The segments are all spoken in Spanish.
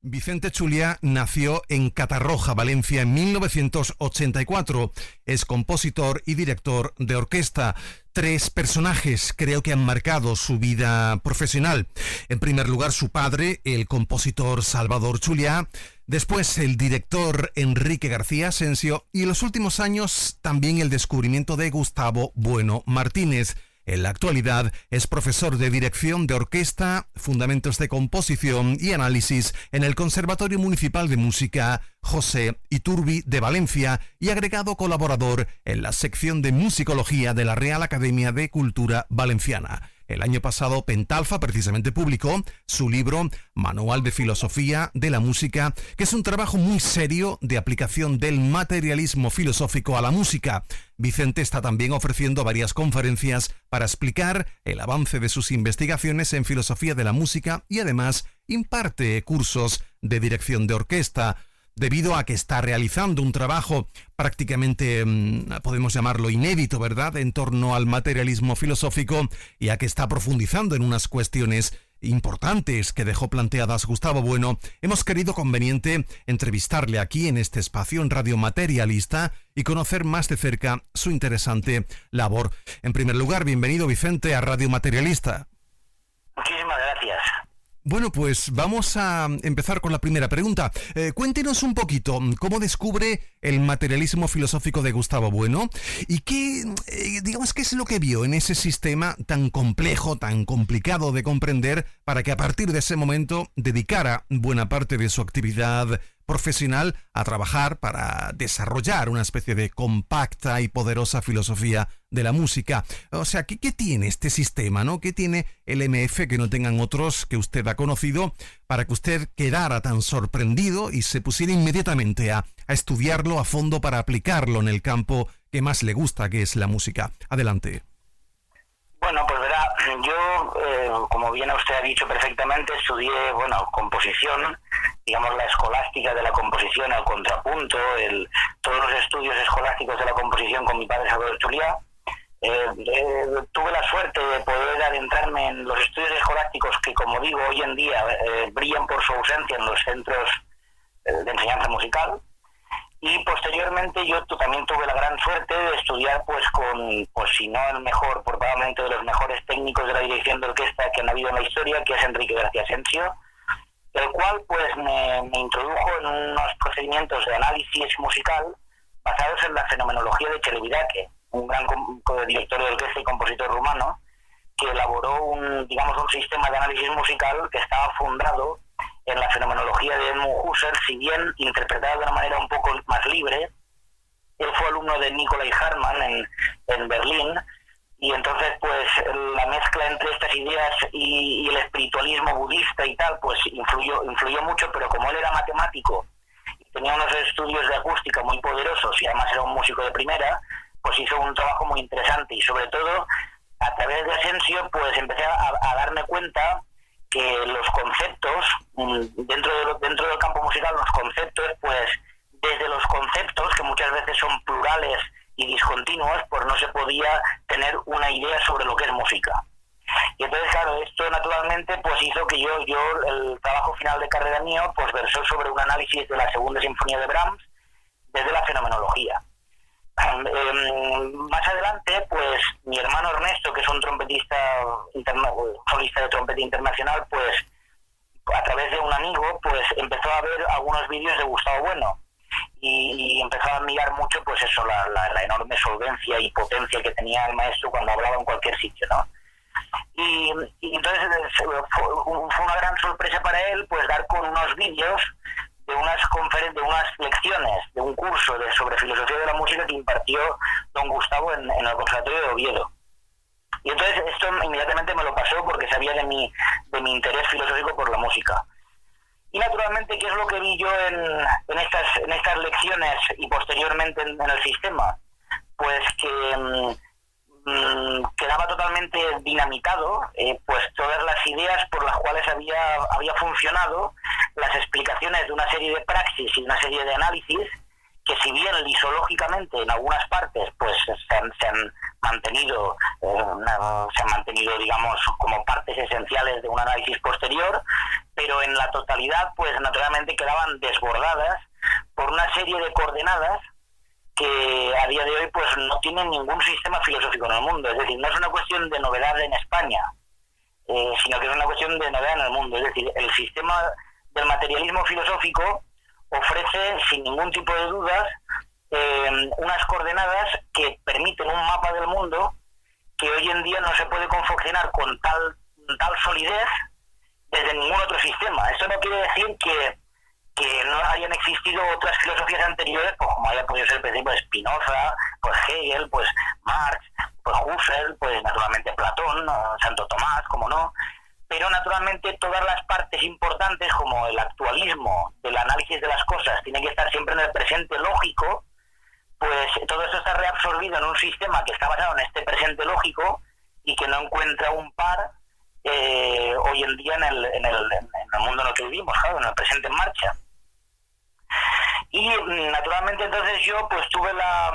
Vicente Chuliá nació en Catarroja, Valencia, en 1984. Es compositor y director de orquesta. 3 personajes creo que han marcado su vida profesional. En primer lugar, su padre, el compositor Salvador Chuliá. Después, el director Enrique García Asensio. Y en los últimos años, también el descubrimiento de Gustavo Bueno Martínez. En la actualidad es profesor de dirección de orquesta, fundamentos de composición y análisis en el Conservatorio Municipal de Música José Iturbi de Valencia y agregado colaborador en la sección de musicología de la Real Academia de Cultura Valenciana. El año pasado, Pentalfa precisamente publicó su libro Manual de Filosofía de la Música, que es un trabajo muy serio de aplicación del materialismo filosófico a la música. Vicente está también ofreciendo varias conferencias para explicar el avance de sus investigaciones en filosofía de la música y además imparte cursos de dirección de orquesta. Debido a que está realizando un trabajo prácticamente, podemos llamarlo inédito, ¿verdad?, en torno al materialismo filosófico y a que está profundizando en unas cuestiones importantes que dejó planteadas Gustavo Bueno, hemos querido conveniente entrevistarle aquí en este espacio en Radio Materialista y conocer más de cerca su interesante labor. En primer lugar, bienvenido, Vicente, a Radio Materialista. Muchísimas gracias. Bueno, pues vamos a empezar con la primera pregunta. Cuéntenos un poquito cómo descubre el materialismo filosófico de Gustavo Bueno y qué es lo que vio en ese sistema tan complejo, tan complicado de comprender, para que a partir de ese momento dedicara buena parte de su actividad profesional a trabajar para desarrollar una especie de compacta y poderosa filosofía de la música. O sea, ¿qué tiene este sistema, no? ¿Qué tiene el MF que no tengan otros que usted ha conocido para que usted quedara tan sorprendido y se pusiera inmediatamente a estudiarlo a fondo para aplicarlo en el campo que más le gusta, que es la música? Adelante. Bueno, pues verá, yo, como bien usted ha dicho perfectamente, estudié, composición, digamos la escolástica de la composición, el contrapunto, todos los estudios escolásticos de la composición con mi padre Salvador Chuliá. Tuve la suerte de poder adentrarme en los estudios escolásticos que, como digo, hoy en día brillan por su ausencia en los centros de enseñanza musical. Y posteriormente yo también tuve la gran suerte de estudiar si no el mejor, probablemente de los mejores técnicos de la dirección de orquesta que han habido en la historia, que es Enrique García Asensio, el cual me introdujo en unos procedimientos de análisis musical basados en la fenomenología de Celibidache, un gran director de orquesta y compositor rumano, que elaboró un sistema de análisis musical que estaba fundado en la fenomenología de Edmund Husserl, si bien interpretada de una manera un poco más libre. Él fue alumno de Nicolai Hartmann en Berlín, y entonces la mezcla entre estas ideas y el espiritualismo budista y tal, influyó mucho, pero como él era matemático y tenía unos estudios de acústica muy poderosos y además era un músico de primera, hizo un trabajo muy interesante. Y sobre todo, a través de Asensio, empecé a darme cuenta que los conceptos, dentro del campo musical, los conceptos, desde los conceptos, que muchas veces son plurales y discontinuos, no se podía tener una idea sobre lo que es música. Y entonces, claro, esto naturalmente hizo que yo el trabajo final de carrera mío, versó sobre un análisis de la segunda sinfonía de Brahms desde la fenomenología. Más adelante, mi hermano Ernesto, que es un trompetista solista de trompeta internacional, a través de un amigo, empezó a ver algunos vídeos de Gustavo Bueno y empezó a admirar mucho, la enorme solvencia y potencia que tenía el maestro cuando hablaba en cualquier sitio, ¿no? Y entonces fue una gran sorpresa para él, dar con unos vídeos de unas lecciones, de un curso sobre filosofía de la música que impartió don Gustavo en el Conservatorio de Oviedo. Y entonces esto inmediatamente me lo pasó porque sabía de mi interés filosófico por la música. Y naturalmente, ¿qué es lo que vi yo en estas lecciones y posteriormente en el sistema? Que quedaba totalmente dinamitado, todas las ideas por las cuales había funcionado, las explicaciones de una serie de praxis y una serie de análisis, que si bien lisológicamente en algunas partes se han mantenido digamos como partes esenciales de un análisis posterior, pero en la totalidad, pues naturalmente quedaban desbordadas por una serie de coordenadas que a día de hoy pues no tienen ningún sistema filosófico en el mundo. Es decir, no es una cuestión de novedad en España, sino que es una cuestión de novedad en el mundo. Es decir, el sistema del materialismo filosófico ofrece sin ningún tipo de dudas unas coordenadas que permiten un mapa del mundo que hoy en día no se puede confeccionar con tal solidez desde ningún otro sistema. Eso no quiere decir que no hayan existido otras filosofías anteriores, pues como haya podido ser, por ejemplo, Spinoza, pues Hegel, pues Marx, pues Husserl, pues naturalmente Platón, Santo Tomás, como no, pero naturalmente todas las partes importantes, como el actualismo del análisis de las cosas, tiene que estar siempre en el presente lógico, pues todo eso está reabsorbido en un sistema que está basado en este presente lógico y que no encuentra un par hoy en día en el mundo en el que vivimos, claro, en el presente en marcha. Y naturalmente entonces yo pues tuve la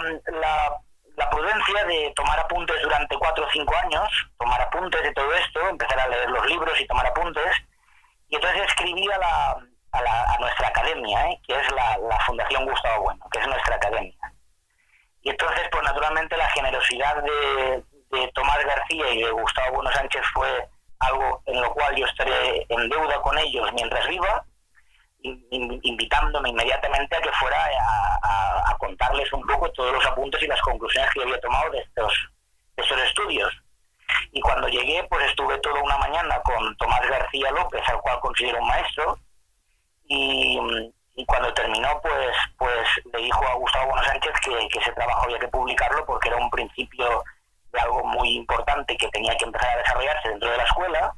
prudencia de tomar apuntes durante 4 o 5 años, tomar apuntes de todo esto, empezar a leer los libros y tomar apuntes, y entonces escribí a nuestra academia, que es la Fundación Gustavo Bueno, que es nuestra academia. Y entonces pues naturalmente la generosidad de Tomás García y de Gustavo Bueno Sánchez fue algo en lo cual yo estaré en deuda con ellos mientras viva, invitándome inmediatamente a que fuera a contarles un poco todos los apuntes y las conclusiones que yo había tomado de estos estudios. Y cuando llegué, pues estuve toda una mañana con Tomás García López, al cual considero un maestro, y cuando terminó, pues le dijo a Gustavo Bueno Sánchez que ese trabajo había que publicarlo porque era un principio de algo muy importante que tenía que empezar a desarrollarse dentro de la escuela,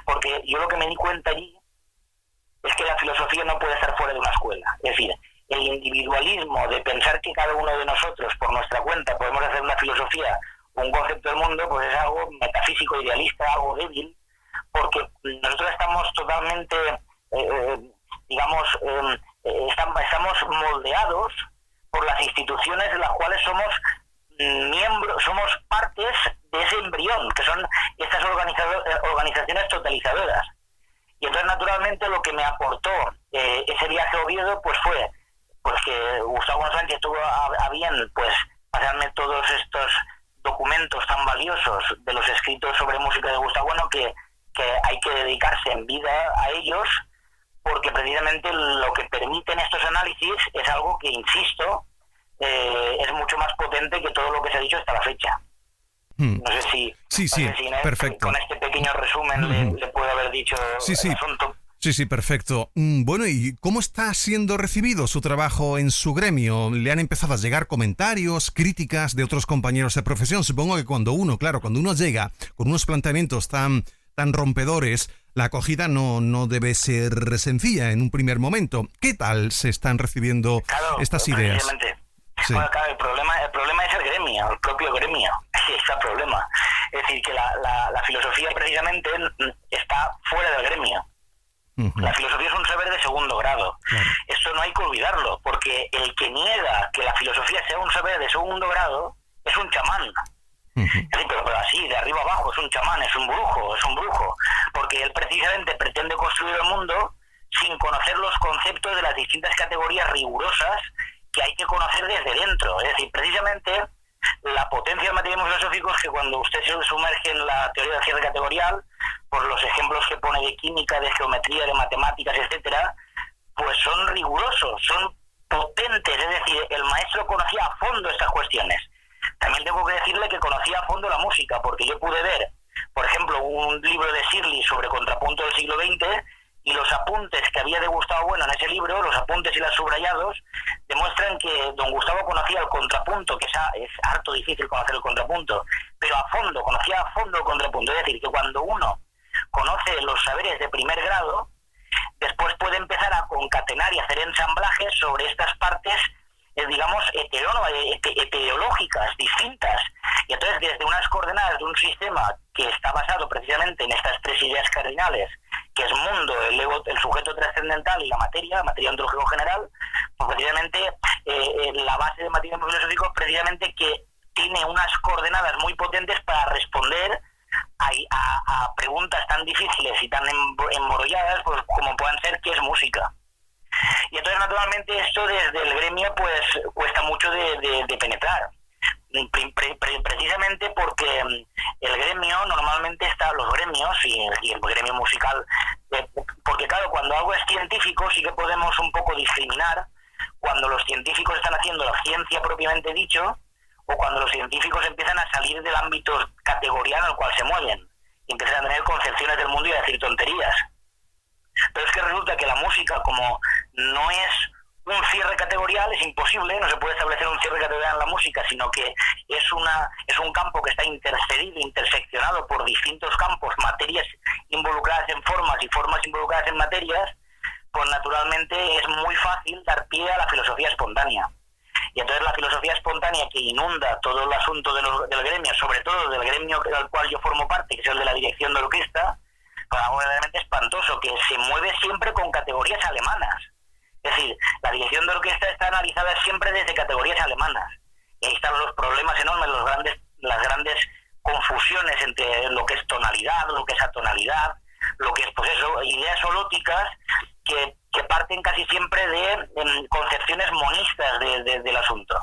porque yo lo que me di cuenta allí es que la filosofía no puede estar fuera de una escuela. Es decir, el individualismo de pensar que cada uno de nosotros por nuestra cuenta podemos hacer una filosofía, un concepto del mundo, pues es algo metafísico, idealista, algo débil, porque nosotros estamos totalmente, estamos moldeados por las instituciones de las cuales somos miembros, somos partes de ese embrión, que son estas organizaciones totalizadoras. Y entonces naturalmente lo que me aportó ese viaje a Oviedo pues fue pues que Gustavo Bueno Sánchez tuvo a bien pues pasarme todos estos documentos tan valiosos de los escritos sobre música de Gustavo Bueno que hay que dedicarse en vida a ellos, porque precisamente lo que permiten estos análisis es algo que, insisto, es mucho más potente que todo lo que se ha dicho hasta la fecha. No sé si, perfecto. Con este pequeño resumen le puedo haber dicho el asunto. Sí, perfecto. Bueno, ¿y cómo está siendo recibido su trabajo en su gremio? ¿Le han empezado a llegar comentarios, críticas de otros compañeros de profesión? Supongo que cuando uno llega con unos planteamientos tan rompedores, la acogida no debe ser sencilla en un primer momento. ¿Qué tal se están recibiendo estas ideas? Sí. Bueno, claro, el problema es el gremio, el propio gremio. Ese es el problema. Es decir, que la filosofía precisamente está fuera del gremio. La filosofía es un saber de segundo grado. Esto no hay que olvidarlo, porque el que niega que la filosofía sea un saber de segundo grado es un chamán. Es decir, pero así, de arriba abajo, es un chamán, es un brujo, porque él precisamente pretende construir el mundo sin conocer los conceptos de las distintas categorías rigurosas que hay que conocer desde dentro. Es decir, precisamente la potencia del materialismo filosófico es que cuando usted se sumerge en la teoría del cierre categorial, pues los ejemplos que pone de química, de geometría, de matemáticas, etcétera, pues son rigurosos, son potentes. Es decir, el maestro conocía a fondo estas cuestiones. También tengo que decirle que conocía a fondo la música, porque yo pude ver, por ejemplo, un libro de Shirley sobre contrapunto del siglo XX, y los apuntes que había de Gustavo Bueno en ese libro, los apuntes y los subrayados, demuestran que don Gustavo conocía el contrapunto, que es harto difícil conocer el contrapunto, pero conocía a fondo el contrapunto. Es decir, que cuando uno conoce los saberes de primer grado, después puede empezar a concatenar y hacer ensamblajes sobre estas partes, digamos, heterológicas, distintas. Y entonces, desde unas coordenadas de un sistema que está basado precisamente en estas 3 ideas cardinales, que es mundo, el ego, el sujeto trascendental y la materia ontológico general, pues precisamente la base del materialismo filosófico precisamente que tiene unas coordenadas muy potentes para responder a preguntas tan difíciles y tan embrolladas pues como puedan ser qué es musical, porque claro, cuando algo es científico sí que podemos un poco discriminar cuando los científicos están haciendo la ciencia propiamente dicho, o cuando los científicos empiezan a salir del ámbito categorial en el cual se mueven y empiezan a tener concepciones del mundo y a decir tonterías. Pero es que resulta que la música, como no es un cierre categorial, es imposible, no se puede establecer un cierre categorial en la música, sino que es un campo que está intercedido, interseccionado por distintos campos, materias involucradas en formas y formas involucradas en materias, pues naturalmente es muy fácil dar pie a la filosofía espontánea. Y entonces la filosofía espontánea, que inunda todo el asunto del gremio, sobre todo del gremio del cual yo formo parte, que es el de la dirección de orquesta, pues algo realmente espantoso, que se mueve siempre con categorías alemanas. Es decir, la dirección de orquesta está analizada siempre desde categorías alemanas. Y ahí están los problemas enormes, las grandes confusiones entre lo que es tonalidad, lo que es atonalidad, lo que es, pues eso, ideas holóticas que parten casi siempre de concepciones monistas del asunto.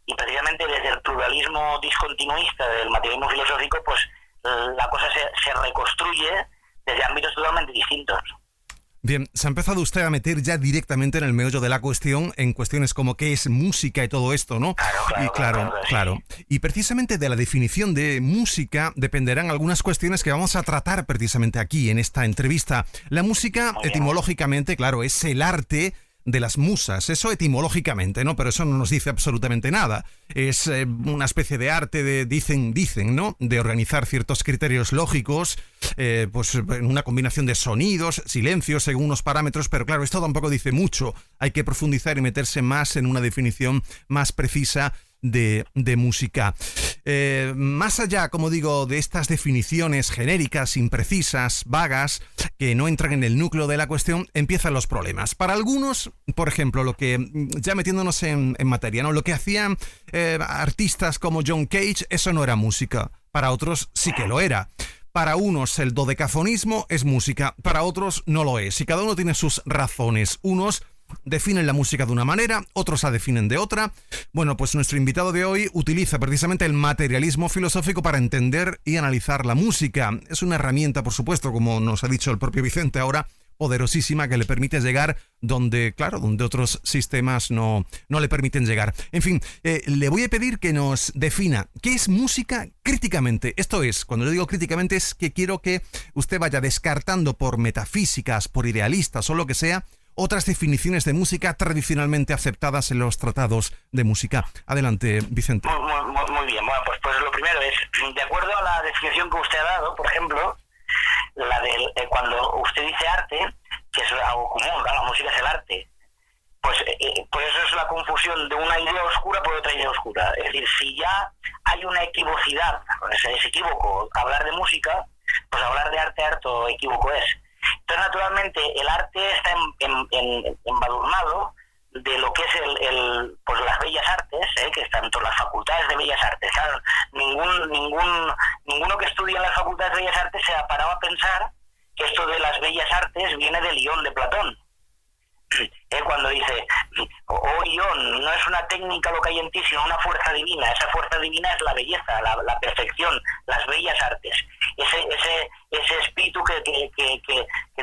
Y precisamente desde el pluralismo discontinuista del materialismo filosófico, pues la cosa se reconstruye desde ámbitos totalmente distintos. Bien, se ha empezado usted a meter ya directamente en el meollo de la cuestión, en cuestiones como qué es música y todo esto, ¿no? Claro. Y precisamente de la definición de música dependerán algunas cuestiones que vamos a tratar precisamente aquí, en esta entrevista. La música, etimológicamente, claro, es el arte de las musas, eso etimológicamente, ¿no? Pero eso no nos dice absolutamente nada. Es una especie de arte de dicen, ¿no? De organizar ciertos criterios lógicos, pues en una combinación de sonidos, silencios, según unos parámetros, pero claro, esto tampoco dice mucho. Hay que profundizar y meterse más en una definición más precisa de música. Más allá, como digo, de estas definiciones genéricas, imprecisas, vagas, que no entran en el núcleo de la cuestión, empiezan los problemas. Para algunos, por ejemplo, lo que, ya metiéndonos en materia, ¿no? Lo que hacían artistas como John Cage, eso no era música. Para otros sí que lo era. Para unos el dodecafonismo es música, para otros no lo es. Y cada uno tiene sus razones. Unos definen la música de una manera, otros la definen de otra. Bueno, pues nuestro invitado de hoy utiliza precisamente el materialismo filosófico para entender y analizar la música. Es una herramienta, por supuesto, como nos ha dicho el propio Vicente ahora, poderosísima, que le permite llegar donde otros sistemas no le permiten llegar. En fin, le voy a pedir que nos defina qué es música críticamente. Esto es, cuando yo digo críticamente, es que quiero que usted vaya descartando por metafísicas, por idealistas o lo que sea, otras definiciones de música tradicionalmente aceptadas en los tratados de música. Adelante, Vicente. Muy bien. Bueno, pues lo primero es, de acuerdo a la definición que usted ha dado, por ejemplo, la de cuando usted dice arte, que es algo común, ¿no? La música es el arte, pues eso es la confusión de una idea oscura por otra idea oscura. Es decir, si ya hay una equivocidad, es equívoco hablar de música, pues hablar de arte harto equívoco es. Entonces, naturalmente, el arte está embadurnado de lo que es pues las bellas artes, que están en todas las facultades de bellas artes. Claro, ninguno que estudie en las facultades de bellas artes se ha parado a pensar que esto de las bellas artes viene del Ión de Platón. Cuando dice, Ión, no es una técnica lo que hay en ti, sino una fuerza divina. Esa fuerza divina es la belleza, la perfección, las bellas artes. Ese espíritu que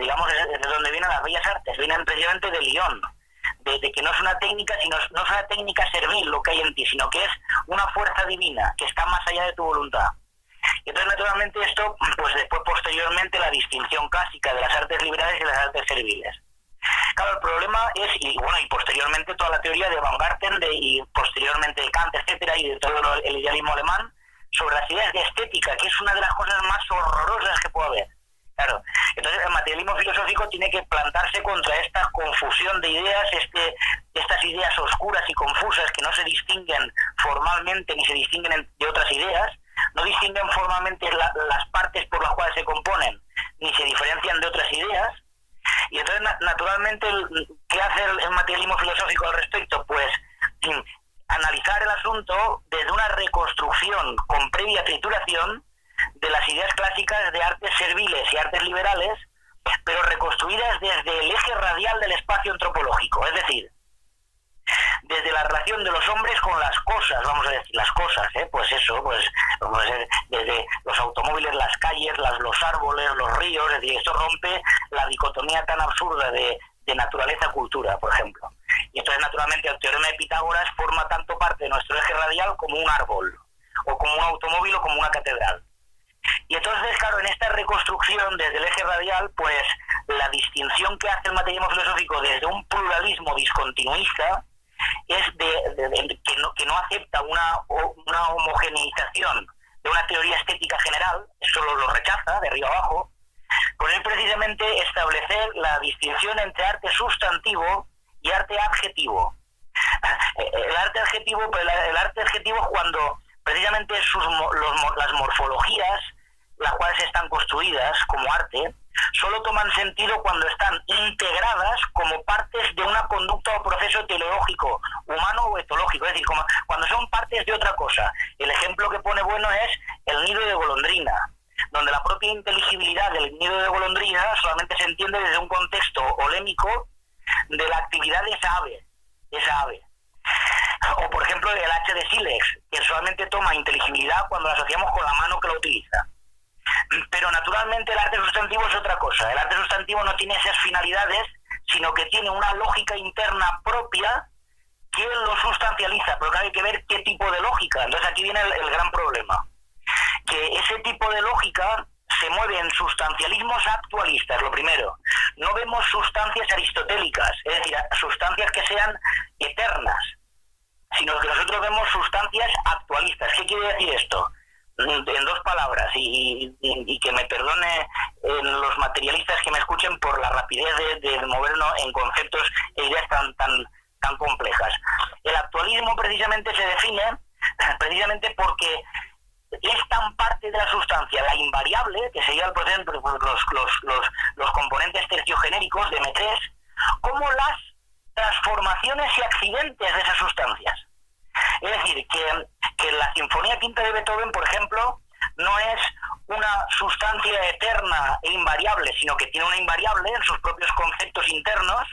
digamos es de donde vienen las bellas artes, vienen precisamente del Ión, de que no es una técnica, sino no es una técnica servil lo que hay en ti, sino que es una fuerza divina que está más allá de tu voluntad. Y entonces, naturalmente, esto, pues después, posteriormente, la distinción clásica de las artes liberales y las artes serviles. Claro, el problema es, y posteriormente toda la teoría de Baumgarten y posteriormente de Kant, etcétera, y de todo el idealismo alemán, sobre las ideas de estética, que es una de las cosas más horrorosas que puede haber. Claro, entonces el materialismo filosófico tiene que plantarse contra esta confusión de ideas, estas ideas oscuras y confusas que no se distinguen formalmente ni se distinguen de otras ideas, no distinguen formalmente las partes por las cuales se componen, ni se diferencian de otras ideas. Y entonces, naturalmente, ¿qué hace el materialismo filosófico al respecto? Pues analizar el asunto desde una reconstrucción con previa trituración de las ideas clásicas de artes serviles y artes liberales, pero reconstruidas desde el eje radial del espacio antropológico. Es decir, desde la relación de los hombres con las cosas, vamos a decir, las cosas, pues eso, pues vamos a decir, desde los automóviles, las calles, los árboles, los ríos, es decir, esto rompe la dicotomía tan absurda de naturaleza-cultura, por ejemplo. Y entonces, naturalmente, el teorema de Pitágoras forma tanto parte de nuestro eje radial como un árbol, o como un automóvil, o como una catedral. Y entonces, claro, en esta reconstrucción desde el eje radial, pues la distinción que hace el materialismo filosófico desde un pluralismo discontinuista es que no acepta una homogeneización de una teoría estética general, solo lo rechaza de arriba abajo, pues es precisamente establecer la distinción entre arte sustantivo y arte adjetivo. El arte adjetivo es cuando precisamente las morfologías, las cuales están construidas como arte, solo toman sentido cuando están integradas como partes de una conducta o proceso teleológico, humano o etológico, es decir, cuando son partes de otra cosa. El ejemplo que pone bueno es el nido de golondrina, donde la propia inteligibilidad del nido de golondrina solamente se entiende desde un contexto olémico de la actividad de esa ave. O, por ejemplo, el H de sílex, que solamente toma inteligibilidad cuando la asociamos con la mano que la utiliza. Pero, naturalmente, el arte sustantivo es otra cosa. El arte sustantivo no tiene esas finalidades, sino que tiene una lógica interna propia que lo sustancializa. Pero hay que ver qué tipo de lógica. Entonces, aquí viene el gran problema. Que ese tipo de lógica se mueve en sustancialismos actualistas, lo primero. No vemos sustancias aristotélicas, es decir, sustancias que sean eternas, sino que nosotros vemos sustancias actualistas. ¿Qué quiere decir esto? En dos palabras, y que me perdone los materialistas que me escuchen por la rapidez de movernos en conceptos e ideas tan complejas. El actualismo precisamente se define precisamente porque es tan parte de la sustancia, la invariable, que sería por ejemplo los componentes terciogenéricos de M3, como las transformaciones y accidentes de esas sustancias. Es decir, que la Sinfonía Quinta de Beethoven, por ejemplo, no es una sustancia eterna e invariable, sino que tiene una invariable en sus propios conceptos internos,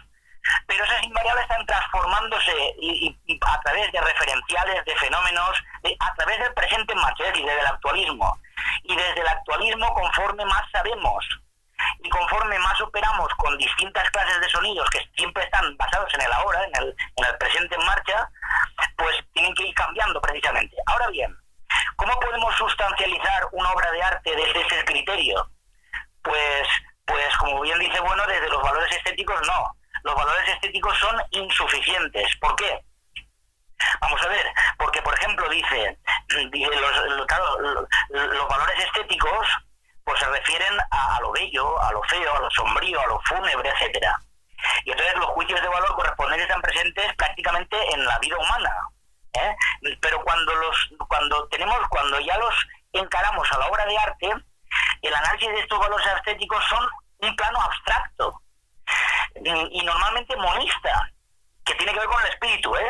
pero esas invariables están transformándose y a través de referenciales, de fenómenos, a través del presente en marcha, es decir, desde el actualismo. Y desde el actualismo, conforme más sabemos y conforme más operamos con distintas clases de sonidos que siempre están basados en el ahora, en el presente en marcha, pues tienen que ir cambiando precisamente. Ahora bien, ¿cómo podemos sustancializar una obra de arte desde ese criterio? Pues como bien dice, bueno, desde los valores estéticos no. Los valores estéticos son insuficientes. ¿Por qué? Vamos a ver, porque por ejemplo dice los valores estéticos pues se refieren a lo bello, a lo feo, a lo sombrío, a lo fúnebre, etcétera. Y entonces los juicios de valor correspondientes están presentes prácticamente en la vida humana. Pero cuando ya los encaramos a la obra de arte, el análisis de estos valores estéticos son un plano abstracto y normalmente monista, que tiene que ver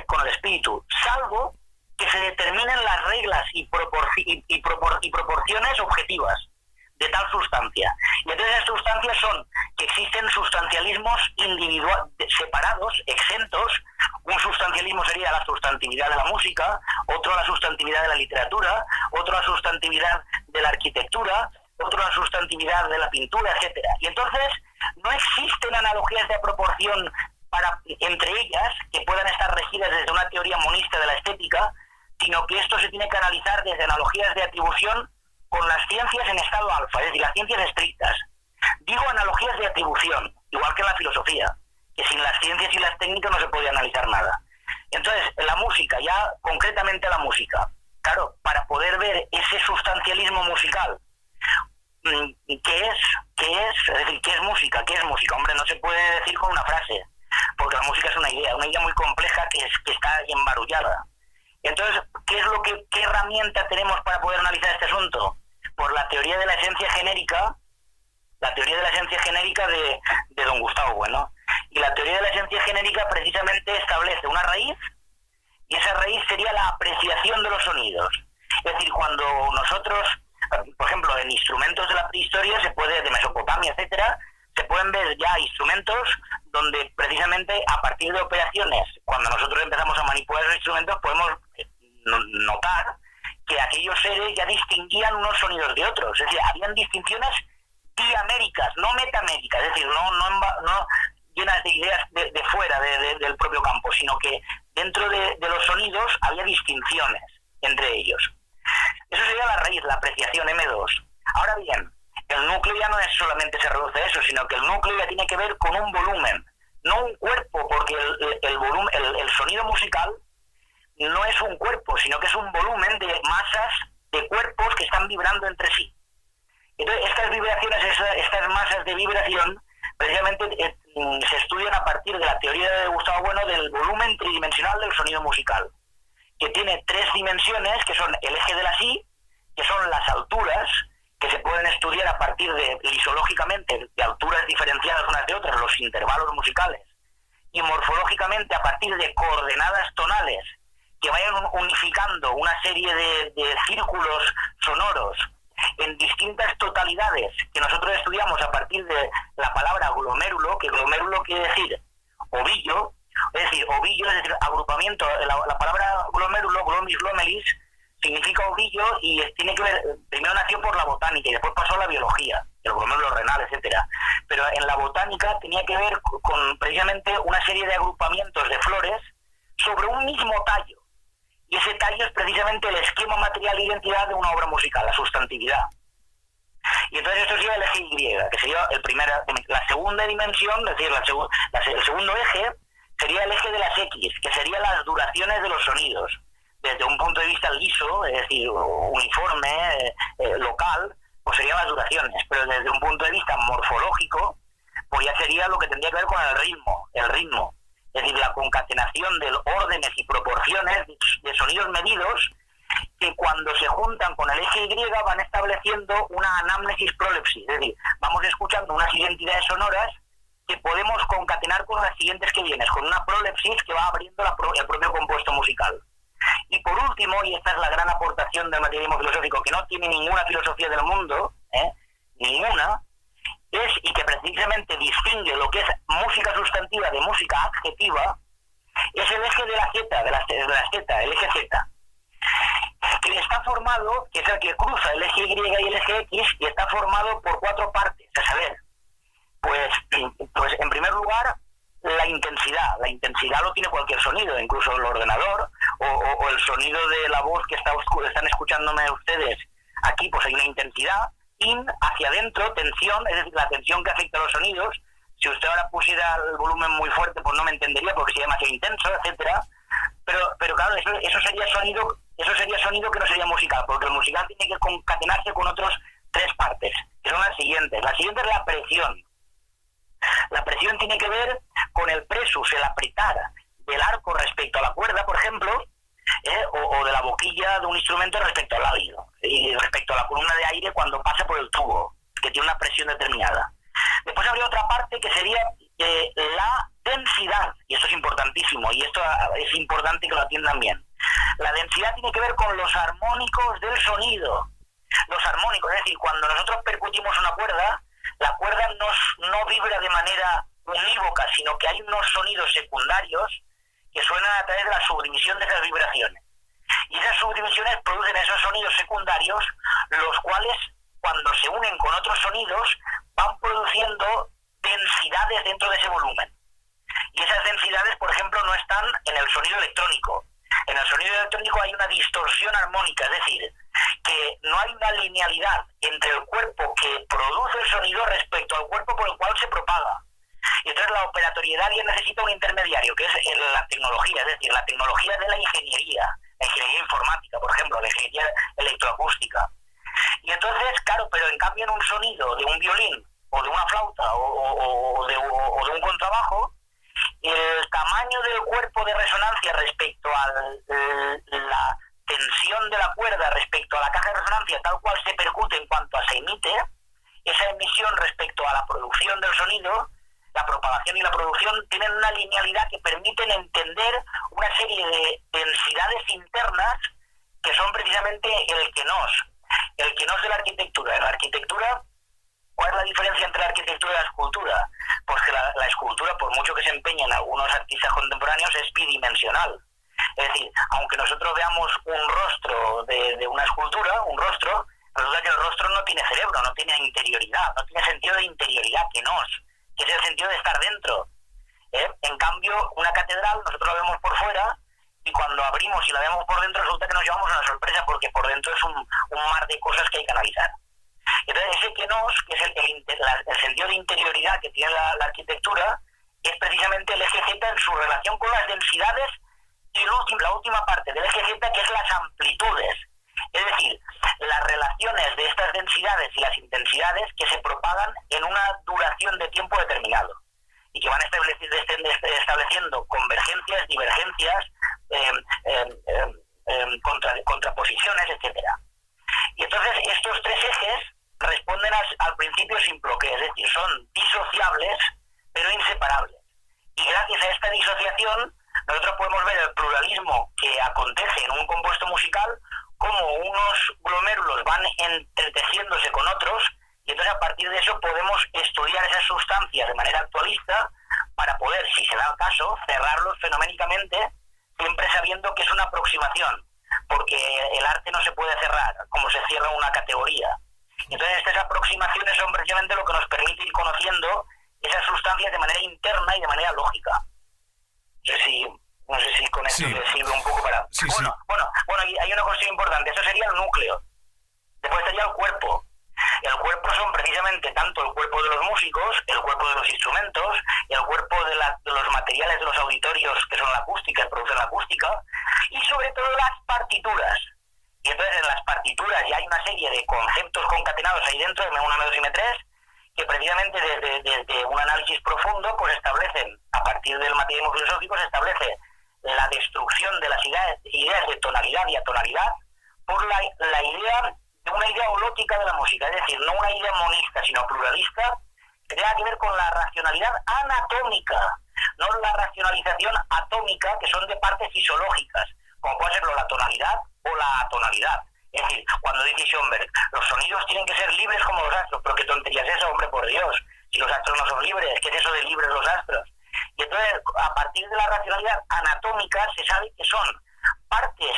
con el espíritu, salvo que se determinen las reglas y proporciones objetivas de tal sustancia. Y entonces esas sustancias son que existen sustancialismos separados, exentos. Un sustancialismo sería la sustantividad de la música, otro la sustantividad de la literatura, otro la sustantividad de la arquitectura, otro la sustantividad de la pintura, etcétera. Y entonces no existen analogías de proporción entre ellas que puedan estar regidas desde una teoría monista de la estética, sino que esto se tiene que analizar desde analogías de atribución con las ciencias en estado alfa, es decir, las ciencias estrictas. Digo analogías de atribución, igual que en la filosofía, que sin las ciencias y las técnicas no se puede analizar nada. Entonces, la música, ya concretamente la música, claro, para poder ver ese sustancialismo musical, ¿qué es decir, ¿qué es música? ¿Qué es música? Hombre, no se puede decir con una frase, porque la música es una idea muy compleja que está embarullada. Entonces, ¿qué herramienta tenemos para poder analizar este asunto? Por la teoría de la esencia genérica, de don Gustavo Bueno. Y la teoría de la esencia genérica precisamente establece una raíz, y esa raíz sería la apreciación de los sonidos. Es decir, cuando nosotros, por ejemplo, en instrumentos de la prehistoria de Mesopotamia, etcétera, se pueden ver ya instrumentos donde precisamente a partir de operaciones, cuando nosotros empezamos a manipular los instrumentos, podemos notar que aquellos seres ya distinguían unos sonidos de otros. Es decir, habían distinciones diaméricas, no metaméricas, es decir, no llenas de ideas de fuera del propio campo, sino que dentro de los sonidos había distinciones entre ellos. Eso sería la raíz, la apreciación M2. Ahora bien, el núcleo ya no es solamente se reduce a eso, sino que el núcleo ya tiene que ver con un volumen, no un cuerpo, porque el sonido musical no es un cuerpo, sino que es un volumen de masas de cuerpos que están vibrando entre sí. Entonces, estas vibraciones, estas masas de vibración, precisamente se estudian a partir de la teoría de Gustavo Bueno del volumen tridimensional del sonido musical, que tiene 3 dimensiones, que son el eje de la sí, que son las alturas, que se pueden estudiar a partir de, lisológicamente, de alturas diferenciadas unas de otras, los intervalos musicales, y morfológicamente a partir de coordenadas tonales, que vayan unificando una serie de círculos sonoros en distintas totalidades que nosotros estudiamos a partir de la palabra glomérulo, que glomérulo quiere decir ovillo, es decir, agrupamiento. La palabra glomérulo, glomis, glomelis, significa ovillo y tiene que ver, primero nació por la botánica y después pasó a la biología, el glomérulo renal, etcétera. Pero en la botánica tenía que ver con precisamente una serie de agrupamientos de flores sobre un mismo tallo. Y ese tallo es precisamente el esquema material de identidad de una obra musical, la sustantividad. Y entonces esto sería el eje Y, que sería la segunda dimensión, es decir, el segundo eje sería el eje de las X, que serían las duraciones de los sonidos. Desde un punto de vista liso, es decir, uniforme, local, pues serían las duraciones. Pero desde un punto de vista morfológico, pues ya sería lo que tendría que ver con el ritmo. Es decir, la concatenación de órdenes y proporciones de sonidos medidos que cuando se juntan con el eje Y van estableciendo una anamnesis prolepsis. Es decir, vamos escuchando unas identidades sonoras que podemos concatenar con las siguientes que vienen, con una prolepsis que va abriendo el propio compuesto musical. Y por último, y esta es la gran aportación del materialismo filosófico que no tiene ninguna filosofía del mundo, ninguna, y que precisamente distingue lo que es música sustantiva de música adjetiva, es el eje de la Z, de la Z, el eje Z, que está formado, que es el que cruza el eje Y y el eje X, y está formado por 4 partes, a saber, pues en primer lugar, la intensidad lo tiene cualquier sonido, incluso el ordenador, o el sonido de la voz que están escuchándome ustedes aquí, pues hay una intensidad, hacia adentro, tensión, es decir, la tensión que afecta a los sonidos. Si usted ahora pusiera el volumen muy fuerte, pues no me entendería porque sería demasiado intenso, etcétera. Pero claro, eso sería sonido que no sería musical, porque el musical tiene que concatenarse con otros 3 partes, que son las siguientes. La siguiente es la presión. La presión tiene que ver con el presus, el apretar del arco respecto a la cuerda, por ejemplo, o de la boquilla de un instrumento respecto al oído, y respecto a la columna de aire cuando pasa por el tubo, que tiene una presión determinada. Después habría otra parte que sería la densidad, y esto es importantísimo, y esto es importante que lo atiendan bien. La densidad tiene que ver con los armónicos del sonido. Los armónicos, es decir, cuando nosotros percutimos una cuerda, la cuerda no vibra de manera unívoca, sino que hay unos sonidos secundarios que suenan a través de la subdivisión de esas vibraciones. Y esas subdivisiones producen esos sonidos secundarios, los cuales, cuando se unen con otros sonidos, van produciendo densidades dentro de ese volumen. Y esas densidades, por ejemplo, no están en el sonido electrónico. En el sonido electrónico hay una distorsión armónica, es decir, que no hay una linealidad entre el cuerpo que produce el sonido respecto al cuerpo por el cual se propaga. Y entonces la operatoriedad ya necesita un intermediario, que es la tecnología, es decir, la tecnología de la ingeniería informática, por ejemplo, la ingeniería electroacústica. Y entonces, claro, pero en cambio en un sonido de un violín, o de una flauta, o de un contrabajo, el tamaño del cuerpo de resonancia respecto a la tensión de la cuerda respecto a la caja de resonancia tal cual se percute en cuanto a se emite, esa emisión respecto a la producción del sonido, la propagación y la producción tienen una linealidad que permiten entender una serie de densidades internas que son precisamente el kenos de la arquitectura. En la arquitectura, ¿cuál es la diferencia entre la arquitectura y la escultura? Pues que la escultura, por mucho desempeñan algunos artistas contemporáneos es bidimensional. Es decir, aunque nosotros veamos un rostro de una escultura, resulta que el rostro no tiene cerebro, no tiene interioridad, no tiene sentido de interioridad, que es el sentido de estar dentro. En cambio, una catedral nosotros la vemos por fuera y cuando abrimos y la vemos por dentro resulta que nos llevamos una sorpresa porque por dentro es un mar de cosas que hay que analizar. Entonces ese kenos, que es el sentido de interioridad que tiene la arquitectura, es precisamente el eje Z en su relación con las densidades y la última parte del eje Z, que es las amplitudes. Es decir, las relaciones de estas densidades y las intensidades que se propagan en una duración de tiempo determinado y que van estableciendo convergencias, divergencias, contraposiciones, etcétera. Y entonces estos tres ejes responden al principio simple, que es decir, son disociables pero inseparables. Y gracias a esta disociación nosotros podemos ver el pluralismo que acontece en un compuesto musical, como unos glomérulos van entretejiéndose con otros, y entonces a partir de eso podemos estudiar esas sustancias de manera actualista para poder, si se da el caso, cerrarlos fenoménicamente, siempre sabiendo que es una aproximación, porque el arte no se puede cerrar como se cierra una categoría. Entonces estas aproximaciones son precisamente lo que nos permite ir conociendo esas sustancias de manera interna y de manera lógica. No sé si con esto les sirve un poco para... Sí, bueno, hay una cuestión importante, eso sería el núcleo. Después estaría el cuerpo. El cuerpo son precisamente tanto el cuerpo de los músicos, el cuerpo de los instrumentos, el cuerpo de los materiales de los auditorios que son la acústica, que producen la acústica, y sobre todo las partituras. Y entonces en las partituras ya hay una serie de conceptos concatenados ahí dentro, M1, M2 y M3, que precisamente desde un análisis profundo pues establecen, a partir del materialismo filosófico, se establece la destrucción de las ideas de tonalidad y atonalidad por la idea de una idea holótica de la música, es decir, no una idea monista, sino pluralista, que tenga que ver con la racionalidad anatómica, no la racionalización atómica, que son de partes fisiológicas, como puede ser la tonalidad o la atonalidad. Es decir, cuando dice Schoenberg, los sonidos tienen que ser libres como los astros, pero qué tontería es eso, hombre, por Dios, si los astros no son libres, ¿qué es eso de libres los astros? Y entonces, a partir de la racionalidad anatómica, se sabe que son partes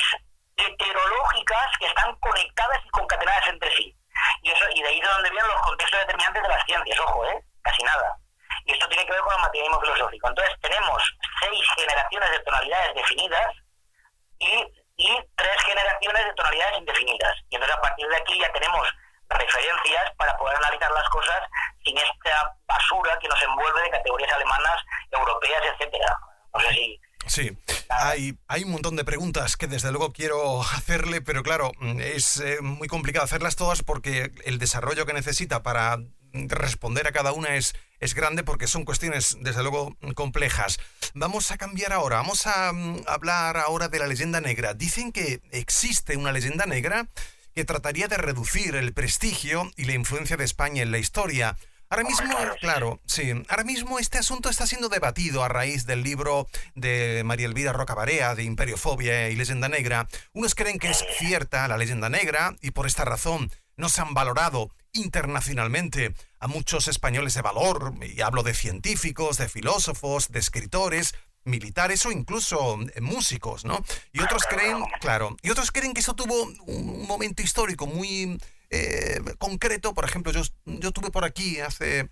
heterológicas que están conectadas y concatenadas entre sí. Y de ahí de donde vienen los contextos determinantes de las ciencias, ojo, casi nada. Y esto tiene que ver con el materialismo filosófico. Entonces, tenemos 6 generaciones de tonalidades definidas y 3 generaciones de tonalidades indefinidas. Y entonces, a partir de aquí ya tenemos referencias para poder analizar las cosas sin esta basura que nos envuelve de categorías alemanas, europeas, etcétera. No sé si... Sí, hay un montón de preguntas que desde luego quiero hacerle, pero claro, es muy complicado hacerlas todas porque el desarrollo que necesita para responder a cada una es grande, porque son cuestiones desde luego complejas. Vamos a cambiar ahora, vamos a hablar ahora de la leyenda negra. Dicen que existe una leyenda negra que trataría de reducir el prestigio y la influencia de España en la historia. Ahora mismo, claro, sí. Ahora mismo este asunto está siendo debatido a raíz del libro de María Elvira Rocabarea de Imperiofobia y Leyenda Negra. Unos creen que es cierta la leyenda negra y por esta razón no se han valorado internacionalmente a muchos españoles de valor, y hablo de científicos, de filósofos, de escritores, militares o incluso músicos, ¿no? Y otros creen, que eso tuvo un momento histórico muy... concreto. Por ejemplo, yo tuve por aquí hace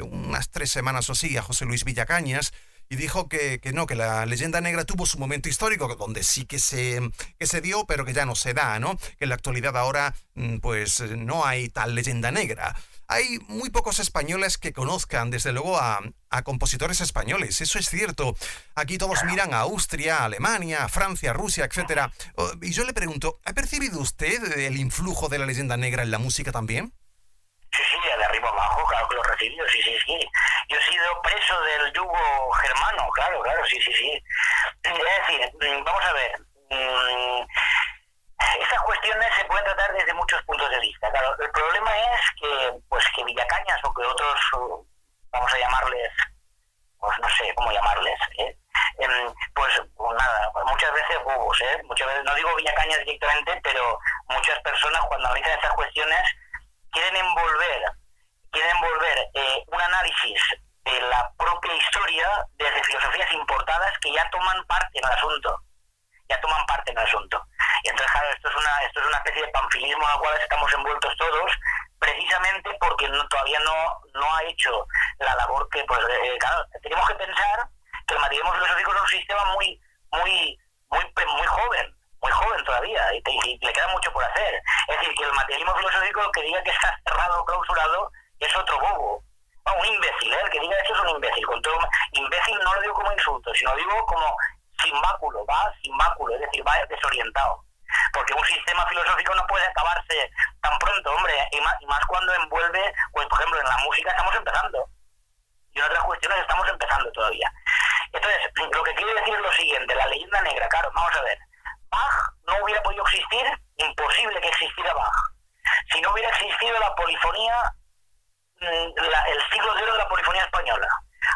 unas 3 semanas o así a José Luis Villacañas y dijo que la leyenda negra tuvo su momento histórico, donde sí que se dio, pero que ya no se da, ¿no? Que en la actualidad ahora pues no hay tal leyenda negra. Hay muy pocos españoles que conozcan, desde luego, a compositores españoles. Eso es cierto. Aquí todos miran a Austria, a Alemania, a Francia, a Rusia, etc. Y yo le pregunto, ¿ha percibido usted el influjo de la leyenda negra en la música también? Sí, de arriba abajo, claro que lo he recibido, sí. Yo he sido preso del yugo germano, claro, sí. Es decir, vamos a ver... Estas cuestiones se pueden tratar desde muchos puntos de vista. Claro, el problema es que Villacañas o que otros, vamos a llamarles, pues no sé cómo llamarles, pues nada, muchas veces bobos, muchas veces, no digo Villacañas directamente, pero muchas personas cuando analizan estas cuestiones quieren envolver un análisis de la propia historia desde ya toman parte en el asunto. Y entonces, claro, esto es una especie de panfilismo en el cual estamos envueltos todos, precisamente porque todavía no ha hecho la labor que, pues, claro, tenemos que pensar que el materialismo filosófico es un sistema muy joven todavía, y le queda mucho por hacer. Es decir, que el materialismo filosófico, el que diga que está cerrado o clausurado, es otro bobo. No, un imbécil, el que diga eso es un imbécil. Con todo, imbécil no lo digo como insulto, sino digo como sin báculo, es decir, va desorientado. Porque un sistema filosófico no puede acabarse tan pronto, hombre, y más cuando envuelve, pues por ejemplo, en la música estamos empezando, y en otras cuestiones estamos empezando todavía. Entonces, lo que quiero decir es lo siguiente, la leyenda negra, claro, vamos a ver, Bach no hubiera podido existir, imposible que existiera Bach, si no hubiera existido la polifonía, el siglo de oro de la polifonía española.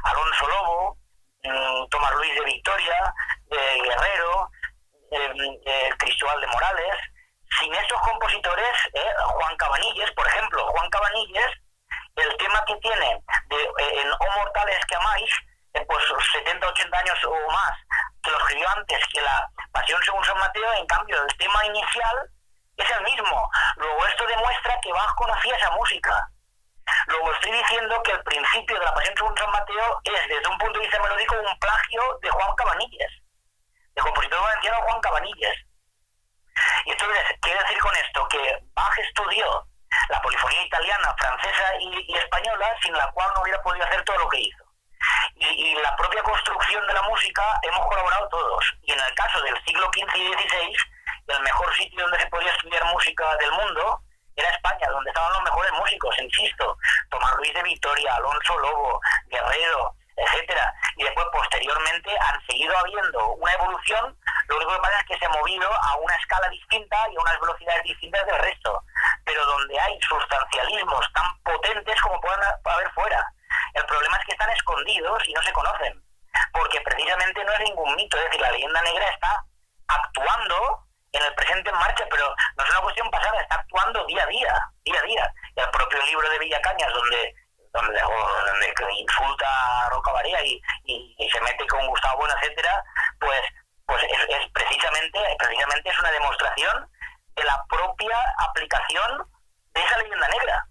Alonso Lobo, Tomás Luis de Victoria, Guerrero, Cristóbal de Morales. Sin esos compositores, Juan Cabanilles, por ejemplo, el tema que tiene en O Mortales que amáis, pues 70, 80 años o más, que lo escribió antes que la Pasión según San Mateo, en cambio el tema inicial es el mismo. Luego esto demuestra que Bach conocía esa música. Luego estoy diciendo que el principio de la Pasión según San Mateo es, desde un punto de vista melódico, un plagio de Juan Cabanilles, del compositor valenciano Juan Cabanilles. Y entonces, quiero decir con esto que Bach estudió la polifonía italiana, francesa y española, sin la cual no hubiera podido hacer todo lo que hizo. Y la propia construcción de la música hemos colaborado todos. Y en el caso del siglo XV y XVI, el mejor sitio donde se podía estudiar música del mundo era España, donde estaban los mejores músicos, insisto, Tomás Luis de Victoria, Alonso Lobo, Guerrero, etcétera. Y después, posteriormente, han seguido habiendo una evolución. Lo único que pasa es que se ha movido a una escala distinta y a unas velocidades distintas del resto, pero donde hay sustancialismos tan potentes como pueden haber fuera. El problema es que están escondidos y no se conocen, porque precisamente no es ningún mito. Es decir, la leyenda negra está actuando en el presente en marcha, pero no es una cuestión pasada, está actuando día a día. Y el propio libro de Villacañas, donde insulta a Roca Barea y se mete con Gustavo Bueno, etcétera, pues es precisamente es una demostración de la propia aplicación de esa leyenda negra,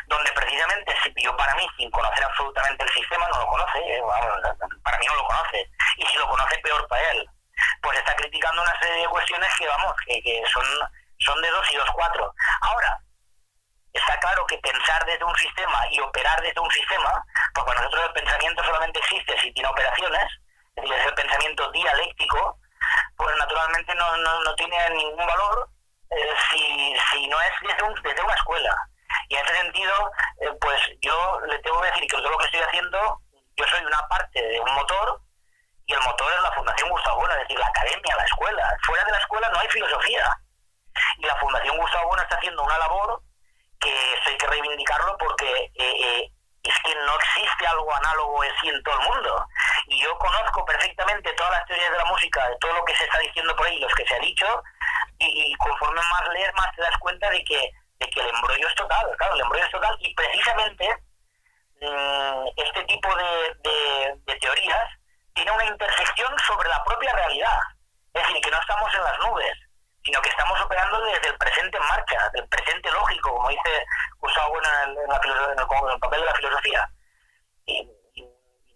donde precisamente, yo para mí, sin conocer absolutamente el sistema, no lo conoce, para mí no lo conoce, y si lo conoce, peor para él, pues está criticando una serie de cuestiones que son de 2 y 2, 4. Ahora, está claro que pensar desde un sistema y operar desde un sistema, pues para nosotros el pensamiento solamente existe si tiene operaciones, es decir, es el pensamiento dialéctico, pues naturalmente no tiene ningún valor si no es desde una escuela. Y en ese sentido, pues yo le tengo que decir que todo lo que estoy haciendo, yo soy una parte de un motor, y el motor es la Fundación Gustavo Bueno, es decir, la academia, la escuela. Fuera de la escuela no hay filosofía. Y la Fundación Gustavo Bueno está haciendo una labor que esto hay que reivindicarlo, porque es que no existe algo análogo así en todo el mundo. Y yo conozco perfectamente todas las teorías de la música, de todo lo que se está diciendo por ahí, los que se ha dicho, y conforme más lees, más te das cuenta de que el embrollo es total, claro, el embrollo es total, y precisamente este tipo de teorías tiene una intersección sobre la propia realidad. Es decir, que no estamos en las nubes, sino que estamos operando desde el presente en marcha, del presente lógico, como dice Gustavo Bueno en el papel de la filosofía. Y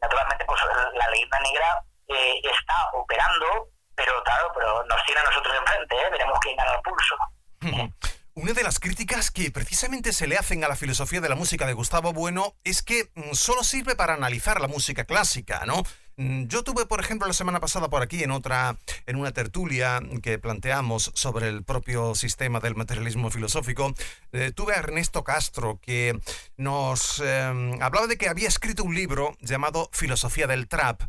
naturalmente, pues la leyenda negra está operando, pero claro, nos tiene a nosotros enfrente, tenemos que ir al pulso. Una de las críticas que precisamente se le hacen a la filosofía de la música de Gustavo Bueno es que solo sirve para analizar la música clásica, ¿no? Yo tuve, por ejemplo, la semana pasada por aquí en una tertulia que planteamos sobre el propio sistema del materialismo filosófico, tuve a Ernesto Castro, que nos hablaba de que había escrito un libro llamado Filosofía del Trap,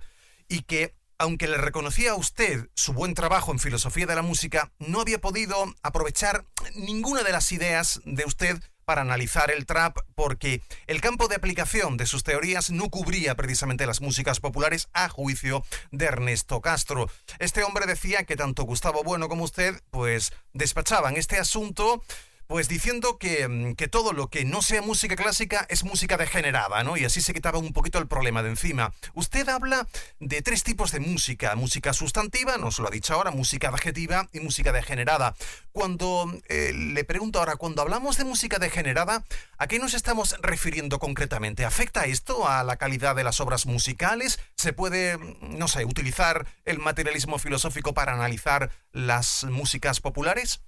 y que, aunque le reconocía a usted su buen trabajo en filosofía de la música, no había podido aprovechar ninguna de las ideas de usted para analizar el trap, porque el campo de aplicación de sus teorías no cubría precisamente las músicas populares, a juicio de Ernesto Castro. Este hombre decía que tanto Gustavo Bueno como usted pues despachaban este asunto Pues diciendo que todo lo que no sea música clásica es música degenerada, ¿no? Y así se quitaba un poquito el problema de encima. Usted habla de 3 tipos de música. Música sustantiva, nos lo ha dicho ahora, música adjetiva y música degenerada. Cuando le pregunto ahora, cuando hablamos de música degenerada, ¿a qué nos estamos refiriendo concretamente? ¿Afecta esto a la calidad de las obras musicales? ¿Se puede, no sé, utilizar el materialismo filosófico para analizar las músicas populares?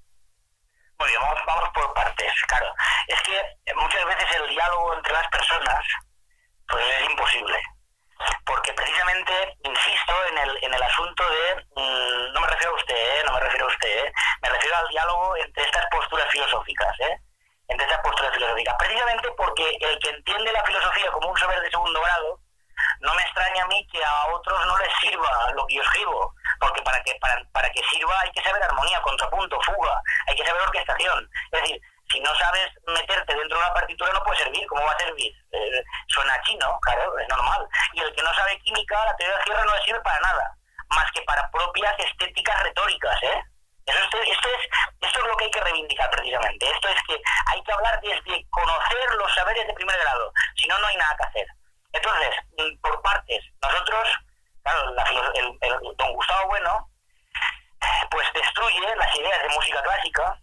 Muy bien, vamos por partes. Claro, es que muchas veces el diálogo entre las personas pues es imposible, porque precisamente insisto en el asunto de no me refiero a usted, me refiero al diálogo entre estas posturas filosóficas, precisamente porque el que entiende la filosofía como un saber de segundo grado, no me extraña a mí que a otros no les sirva lo que yo escribo, porque para que sirva hay que saber armonía, contrapunto, fuga, hay que saber orquestación. Es decir, si no sabes meterte dentro de una partitura no puede servir. ¿Cómo va a servir? Suena chino, claro, es normal. Y el que no sabe química, la teoría de cierre no le sirve para nada, más que para propias estéticas retóricas, ¿eh? Esto es lo que hay que reivindicar precisamente. Esto es que hay que hablar desde conocer los saberes de primer grado, si no, no hay nada que hacer. Entonces, por partes, nosotros, claro, el don Gustavo Bueno, pues destruye las ideas de música clásica,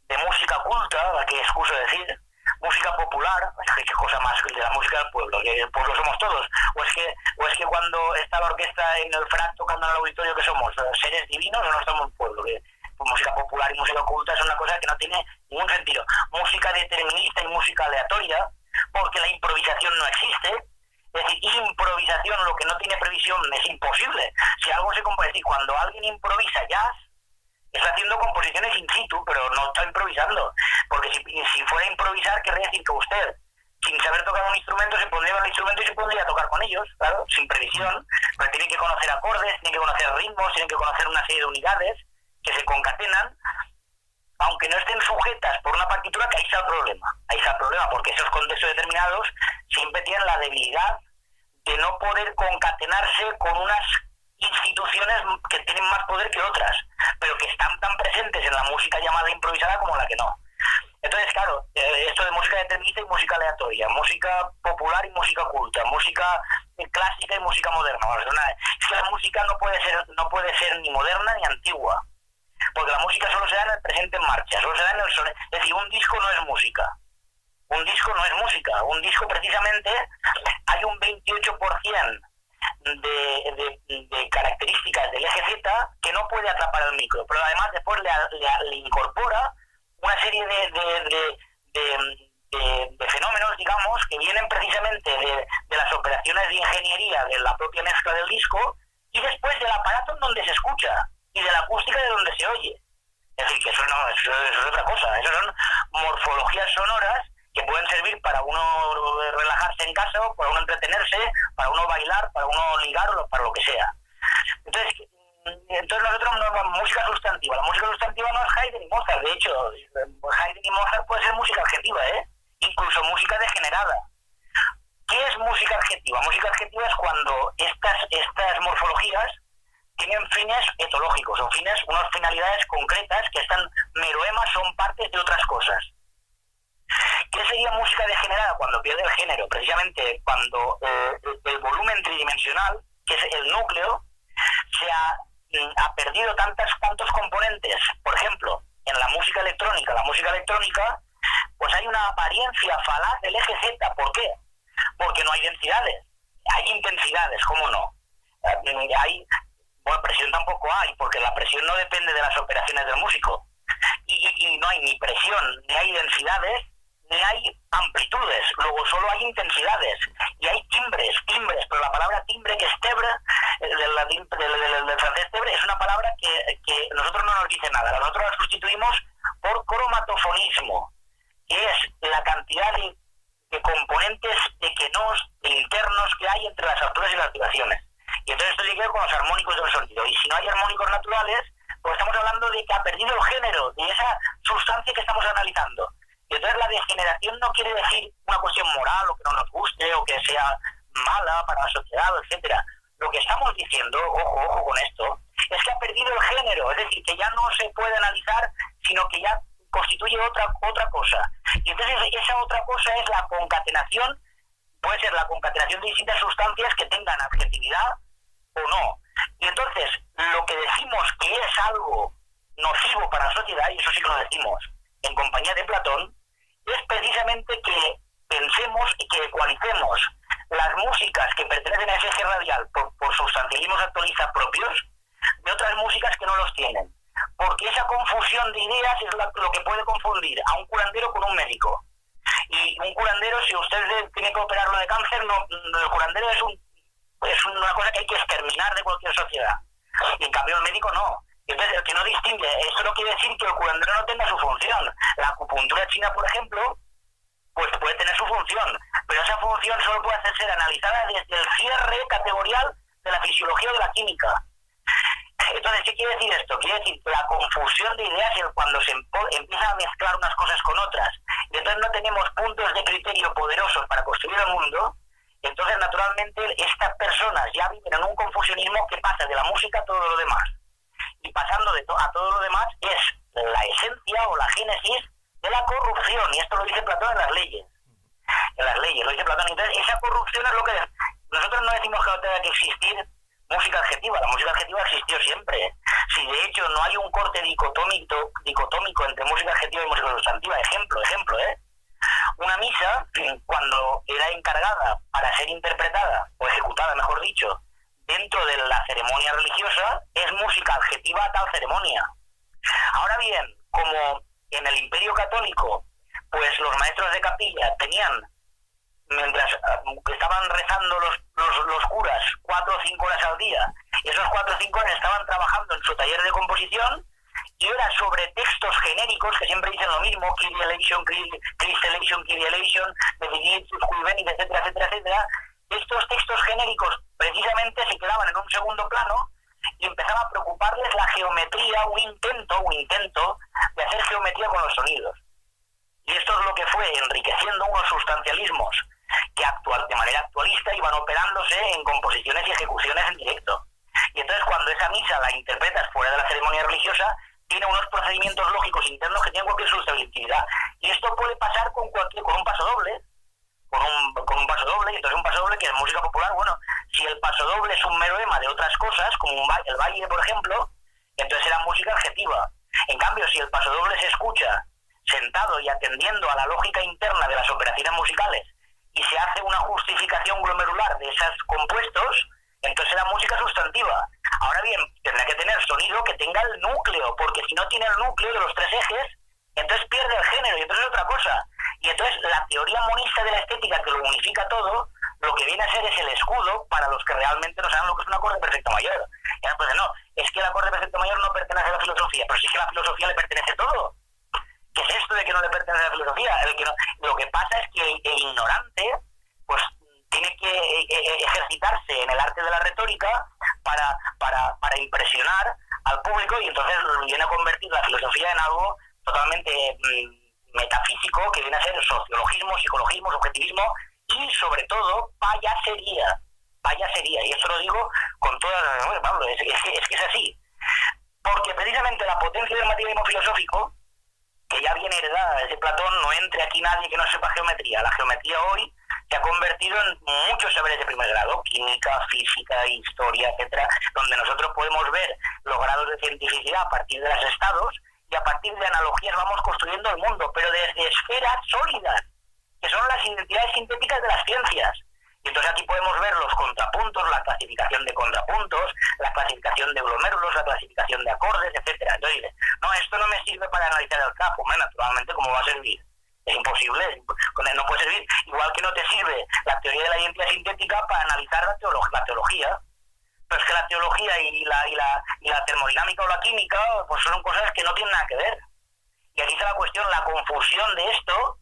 de música culta, la que excuso decir, música popular, qué cosa más de la música del pueblo, que el pueblo somos todos, o es que cuando está la orquesta en el FRAC tocando en el auditorio, que somos seres divinos o no estamos en pueblo, que música popular y música culta es una cosa que no tiene ningún sentido. Música determinista y música aleatoria, porque la improvisación no existe. Es decir, improvisación, lo que no tiene previsión, es imposible. Si algo se compone, es decir, cuando alguien improvisa jazz, está haciendo composiciones in situ, pero no está improvisando. Porque si fuera a improvisar, querría decir que usted, sin saber tocar un instrumento, se pondría en el instrumento y se pondría a tocar con ellos, claro, sin previsión. Pero tiene que conocer acordes, tiene que conocer ritmos, tiene que conocer una serie de unidades que se concatenan, aunque no estén sujetas por una partitura, que ahí está el problema, porque esos contextos determinados siempre tienen la debilidad de no poder concatenarse con unas instituciones que tienen más poder que otras, pero que están tan presentes en la música llamada improvisada como la que no. Entonces, claro, esto de música determinista y música aleatoria, música popular y música culta, música clásica y música moderna. Es que la música no puede ser ni moderna ni antigua, porque la música solo se da en el presente en marcha, solo se da en el sonido. Es decir, un disco no es música. Un disco precisamente hay un 28% de características del eje Z que no puede atrapar el micro, pero además después le incorpora una serie de fenómenos, digamos, que vienen precisamente de las operaciones de ingeniería de la propia mezcla del disco y después del aparato en donde se escucha y de la acústica de donde se oye. Es decir, que eso es otra cosa. Eso son morfologías sonoras que pueden servir para uno relajarse en casa, o para uno entretenerse, para uno bailar, para uno ligar o para lo que sea. Entonces nosotros música sustantiva. La música sustantiva no es Haydn y Mozart. De hecho, Haydn y Mozart puede ser música adjetiva, incluso música degenerada. ¿Qué es música adjetiva? Música adjetiva es cuando estas morfologías tienen fines etológicos, o unas finalidades concretas que están meroemas, son partes de otras cosas. ¿Qué sería música degenerada? Cuando pierde el género, precisamente cuando el volumen tridimensional, que es el núcleo, ha perdido tantos componentes. Por ejemplo, en la música electrónica pues hay una apariencia falaz del eje Z. ¿Por qué? Porque no hay densidades, hay intensidades, ¿cómo no? Presión tampoco hay, porque la presión no depende de las operaciones del músico. Y no hay ni presión, ni hay densidades, ni hay amplitudes. Luego solo hay intensidades. Y hay timbres, pero la palabra timbre, que es tebre, del francés tebre, es una palabra que nosotros no nos dice nada. Nosotros la sustituimos por cromatofonismo, que es la cantidad de componentes pequeños, internos que hay entre las alturas y las duraciones. Y entonces esto sigue con los armónicos del sonido. Y si no hay armónicos naturales, pues estamos hablando de que ha perdido el género, de esa sustancia que estamos analizando. Y entonces la degeneración no quiere decir una cuestión moral, o que no nos guste, o que sea mala para la sociedad, etcétera. Lo que estamos diciendo, ojo con esto, es que ha perdido el género. Es decir, que ya no se puede analizar, sino que ya constituye otra cosa. Y entonces esa otra cosa es la concatenación, puede ser la concatenación de distintas sustancias que tengan adjetividad o no. Y entonces lo que decimos que es algo nocivo para la sociedad, y eso sí que lo decimos en compañía de Platón, es precisamente que pensemos y que ecualicemos las músicas que pertenecen a ese eje radial por sustancialismos actualistas propios de otras músicas que no los tienen. Porque esa confusión de ideas es lo que puede confundir a un curandero con un médico. Y un curandero, si usted tiene que operarlo de cáncer, el curandero es una cosa que hay que exterminar de cualquier sociedad. Y en cambio el médico no. Entonces, el que no distingue, esto no quiere decir que el curandero no tenga su función. La acupuntura china, por ejemplo, pues puede tener su función, pero esa función solo puede ser analizada desde el cierre categorial de la fisiología o de la química. Entonces, ¿qué quiere decir esto? Quiere decir que la confusión de ideas es cuando se empieza a mezclar unas cosas con otras, y entonces no tenemos puntos de criterio poderosos para construir el mundo. Entonces, naturalmente, estas personas ya viven en un confusionismo que pasa de la música a todo lo demás. Y pasando a todo lo demás es la esencia o la génesis de la corrupción, y esto lo dice Platón en las leyes. En las leyes, lo dice Platón. Entonces, esa corrupción es lo que... Nosotros no decimos que no tenga que existir música adjetiva, la música adjetiva existió siempre. Si de hecho no hay un corte dicotómico entre música adjetiva y música sustantiva, ejemplo, una misa, cuando era encargada para ser interpretada, o ejecutada, mejor dicho, dentro de la ceremonia religiosa, es música adjetiva a tal ceremonia. Ahora bien, como en el Imperio Católico, pues los maestros de capilla tenían, mientras estaban rezando los curas 4 o 5 horas al día, esos 4 o 5 horas estaban trabajando en su taller de composición, y era sobre textos genéricos que siempre dicen lo mismo, Kyrie eleison, Christ eleison, Kyrie eleison, Benedictus cui venit, etcétera, etcétera, etcétera. Estos textos genéricos precisamente se quedaban en un segundo plano y empezaba a preocuparles la geometría, un intento de hacer geometría con los sonidos. Y esto es lo que fue enriqueciendo unos sustancialismos que de manera actualista iban operándose en composiciones y ejecuciones en directo. Y entonces cuando esa misa la interpretas fuera de la ceremonia religiosa, tiene unos procedimientos lógicos internos que tienen cualquier susceptibilidad. Y esto puede pasar con un pasodoble, con un pasodoble, y entonces un pasodoble que en música popular, bueno, si el pasodoble es un mero ema de otras cosas, como el baile, por ejemplo, entonces era música adjetiva. En cambio, si el pasodoble se escucha sentado y atendiendo a la lógica interna de las operaciones musicales y se hace una justificación glomerular de esos compuestos, entonces era música sustantiva. Ahora bien, tendrá que tener sonido que tenga el núcleo, porque si no tiene el núcleo de los 3 ejes, entonces pierde el género y entonces es otra cosa. Y entonces la teoría monista de la estética, que lo unifica todo, lo que viene a ser es el escudo para los que realmente no saben lo que es un acorde perfecto mayor. Y entonces no, es que el acorde perfecto mayor no pertenece a la filosofía, pero si es que a la filosofía le pertenece todo. ¿Qué es esto de que no le pertenece a la filosofía? Lo que pasa es que el ignorante pues tiene que ejercitarse en el arte de la retórica para impresionar al público, y entonces viene a convertir la filosofía en algo totalmente metafísico, que viene a ser sociologismo, psicologismo, objetivismo y sobre todo payasería. Y esto lo digo con todas las razones, Pablo, es que es así. Porque precisamente la potencia del materialismo filosófico, que ya viene heredada desde Platón, no entre aquí nadie que no sepa geometría. La geometría hoy se ha convertido en muchos saberes de primer grado, química, física, historia, etcétera, donde nosotros podemos ver los grados de cientificidad a partir de los estados, y a partir de analogías vamos construyendo el mundo, pero desde esferas sólidas, que son las identidades sintéticas de las ciencias. Y entonces aquí podemos ver los contrapuntos, la clasificación de contrapuntos, la clasificación de glomérulos, la clasificación de acordes, etcétera. Entonces dice, no, esto no me sirve para analizar el capo. Bueno, naturalmente, ¿cómo va a servir? Es imposible, no puede servir. Igual que no te sirve la teoría de la identidad sintética para analizar la teología. Pero es que la teología y la termodinámica o la química pues son cosas que no tienen nada que ver. Y aquí está la cuestión, la confusión de esto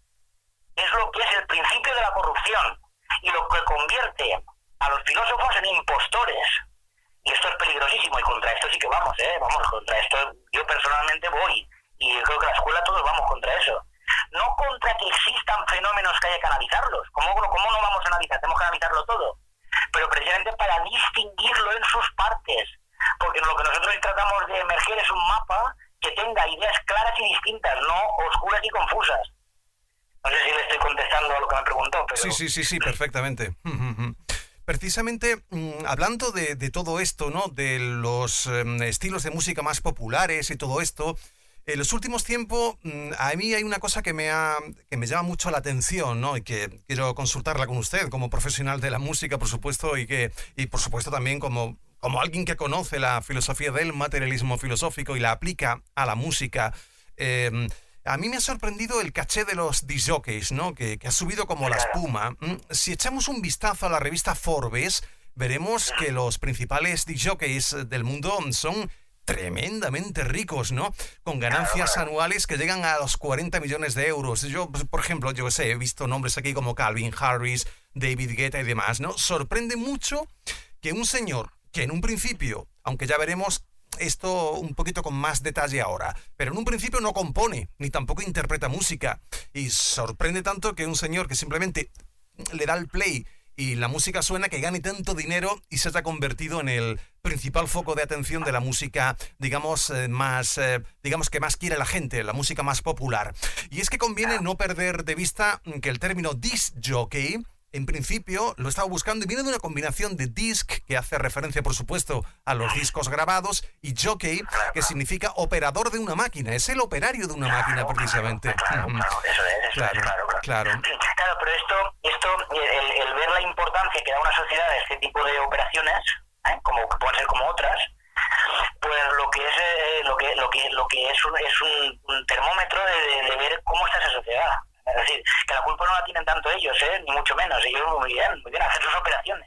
es lo que es el principio de la corrupción y lo que convierte a los filósofos en impostores. Y esto es peligrosísimo, y contra esto sí que vamos contra esto yo personalmente voy, y creo que la escuela todos vamos contra eso. No contra que existan fenómenos que haya que analizarlos. ¿Cómo no vamos a analizar? Tenemos que analizarlo todo. Pero precisamente para distinguirlo en sus partes. Porque lo que nosotros tratamos de emerger es un mapa que tenga ideas claras y distintas, no oscuras y confusas. No sé si le estoy contestando a lo que me preguntó, pero... Sí, perfectamente. Precisamente, hablando de todo esto, ¿no? De los estilos de música más populares y todo esto, en los últimos tiempos a mí hay una cosa que me llama mucho la atención, ¿no? Y que quiero consultarla con usted como profesional de la música, por supuesto, y por supuesto también como alguien que conoce la filosofía del materialismo filosófico y la aplica a la música. A mí me ha sorprendido el caché de los disc jockeys, ¿no? Que ha subido como la espuma. Si echamos un vistazo a la revista Forbes, veremos que los principales disc jockeys del mundo son tremendamente ricos, ¿no? Con ganancias anuales que llegan a los 40 millones de euros. Yo, por ejemplo, he visto nombres aquí como Calvin Harris, David Guetta y demás, ¿no? Sorprende mucho que un señor que en un principio, aunque ya veremos esto un poquito con más detalle ahora, pero en un principio no compone, ni tampoco interpreta música, y sorprende tanto que un señor que simplemente le da el play y la música suena, que gane tanto dinero y se haya convertido en el principal foco de atención de la música, digamos que más quiere la gente, la música más popular. Y es que conviene no perder de vista que el término disc jockey, en principio, lo estaba buscando y viene de una combinación de disc, que hace referencia, por supuesto, a los discos grabados, y jockey, que significa operador de una máquina. Es el operario de una máquina, precisamente. Claro, eso es, claro. Claro, pero esto el ver la importancia que da una sociedad a este tipo de operaciones, como pueden ser como otras, pues lo que es un termómetro de ver cómo está esa sociedad. Es decir, que la culpa no la tienen tanto ellos, ni mucho menos. Ellos muy bien, hacen sus operaciones.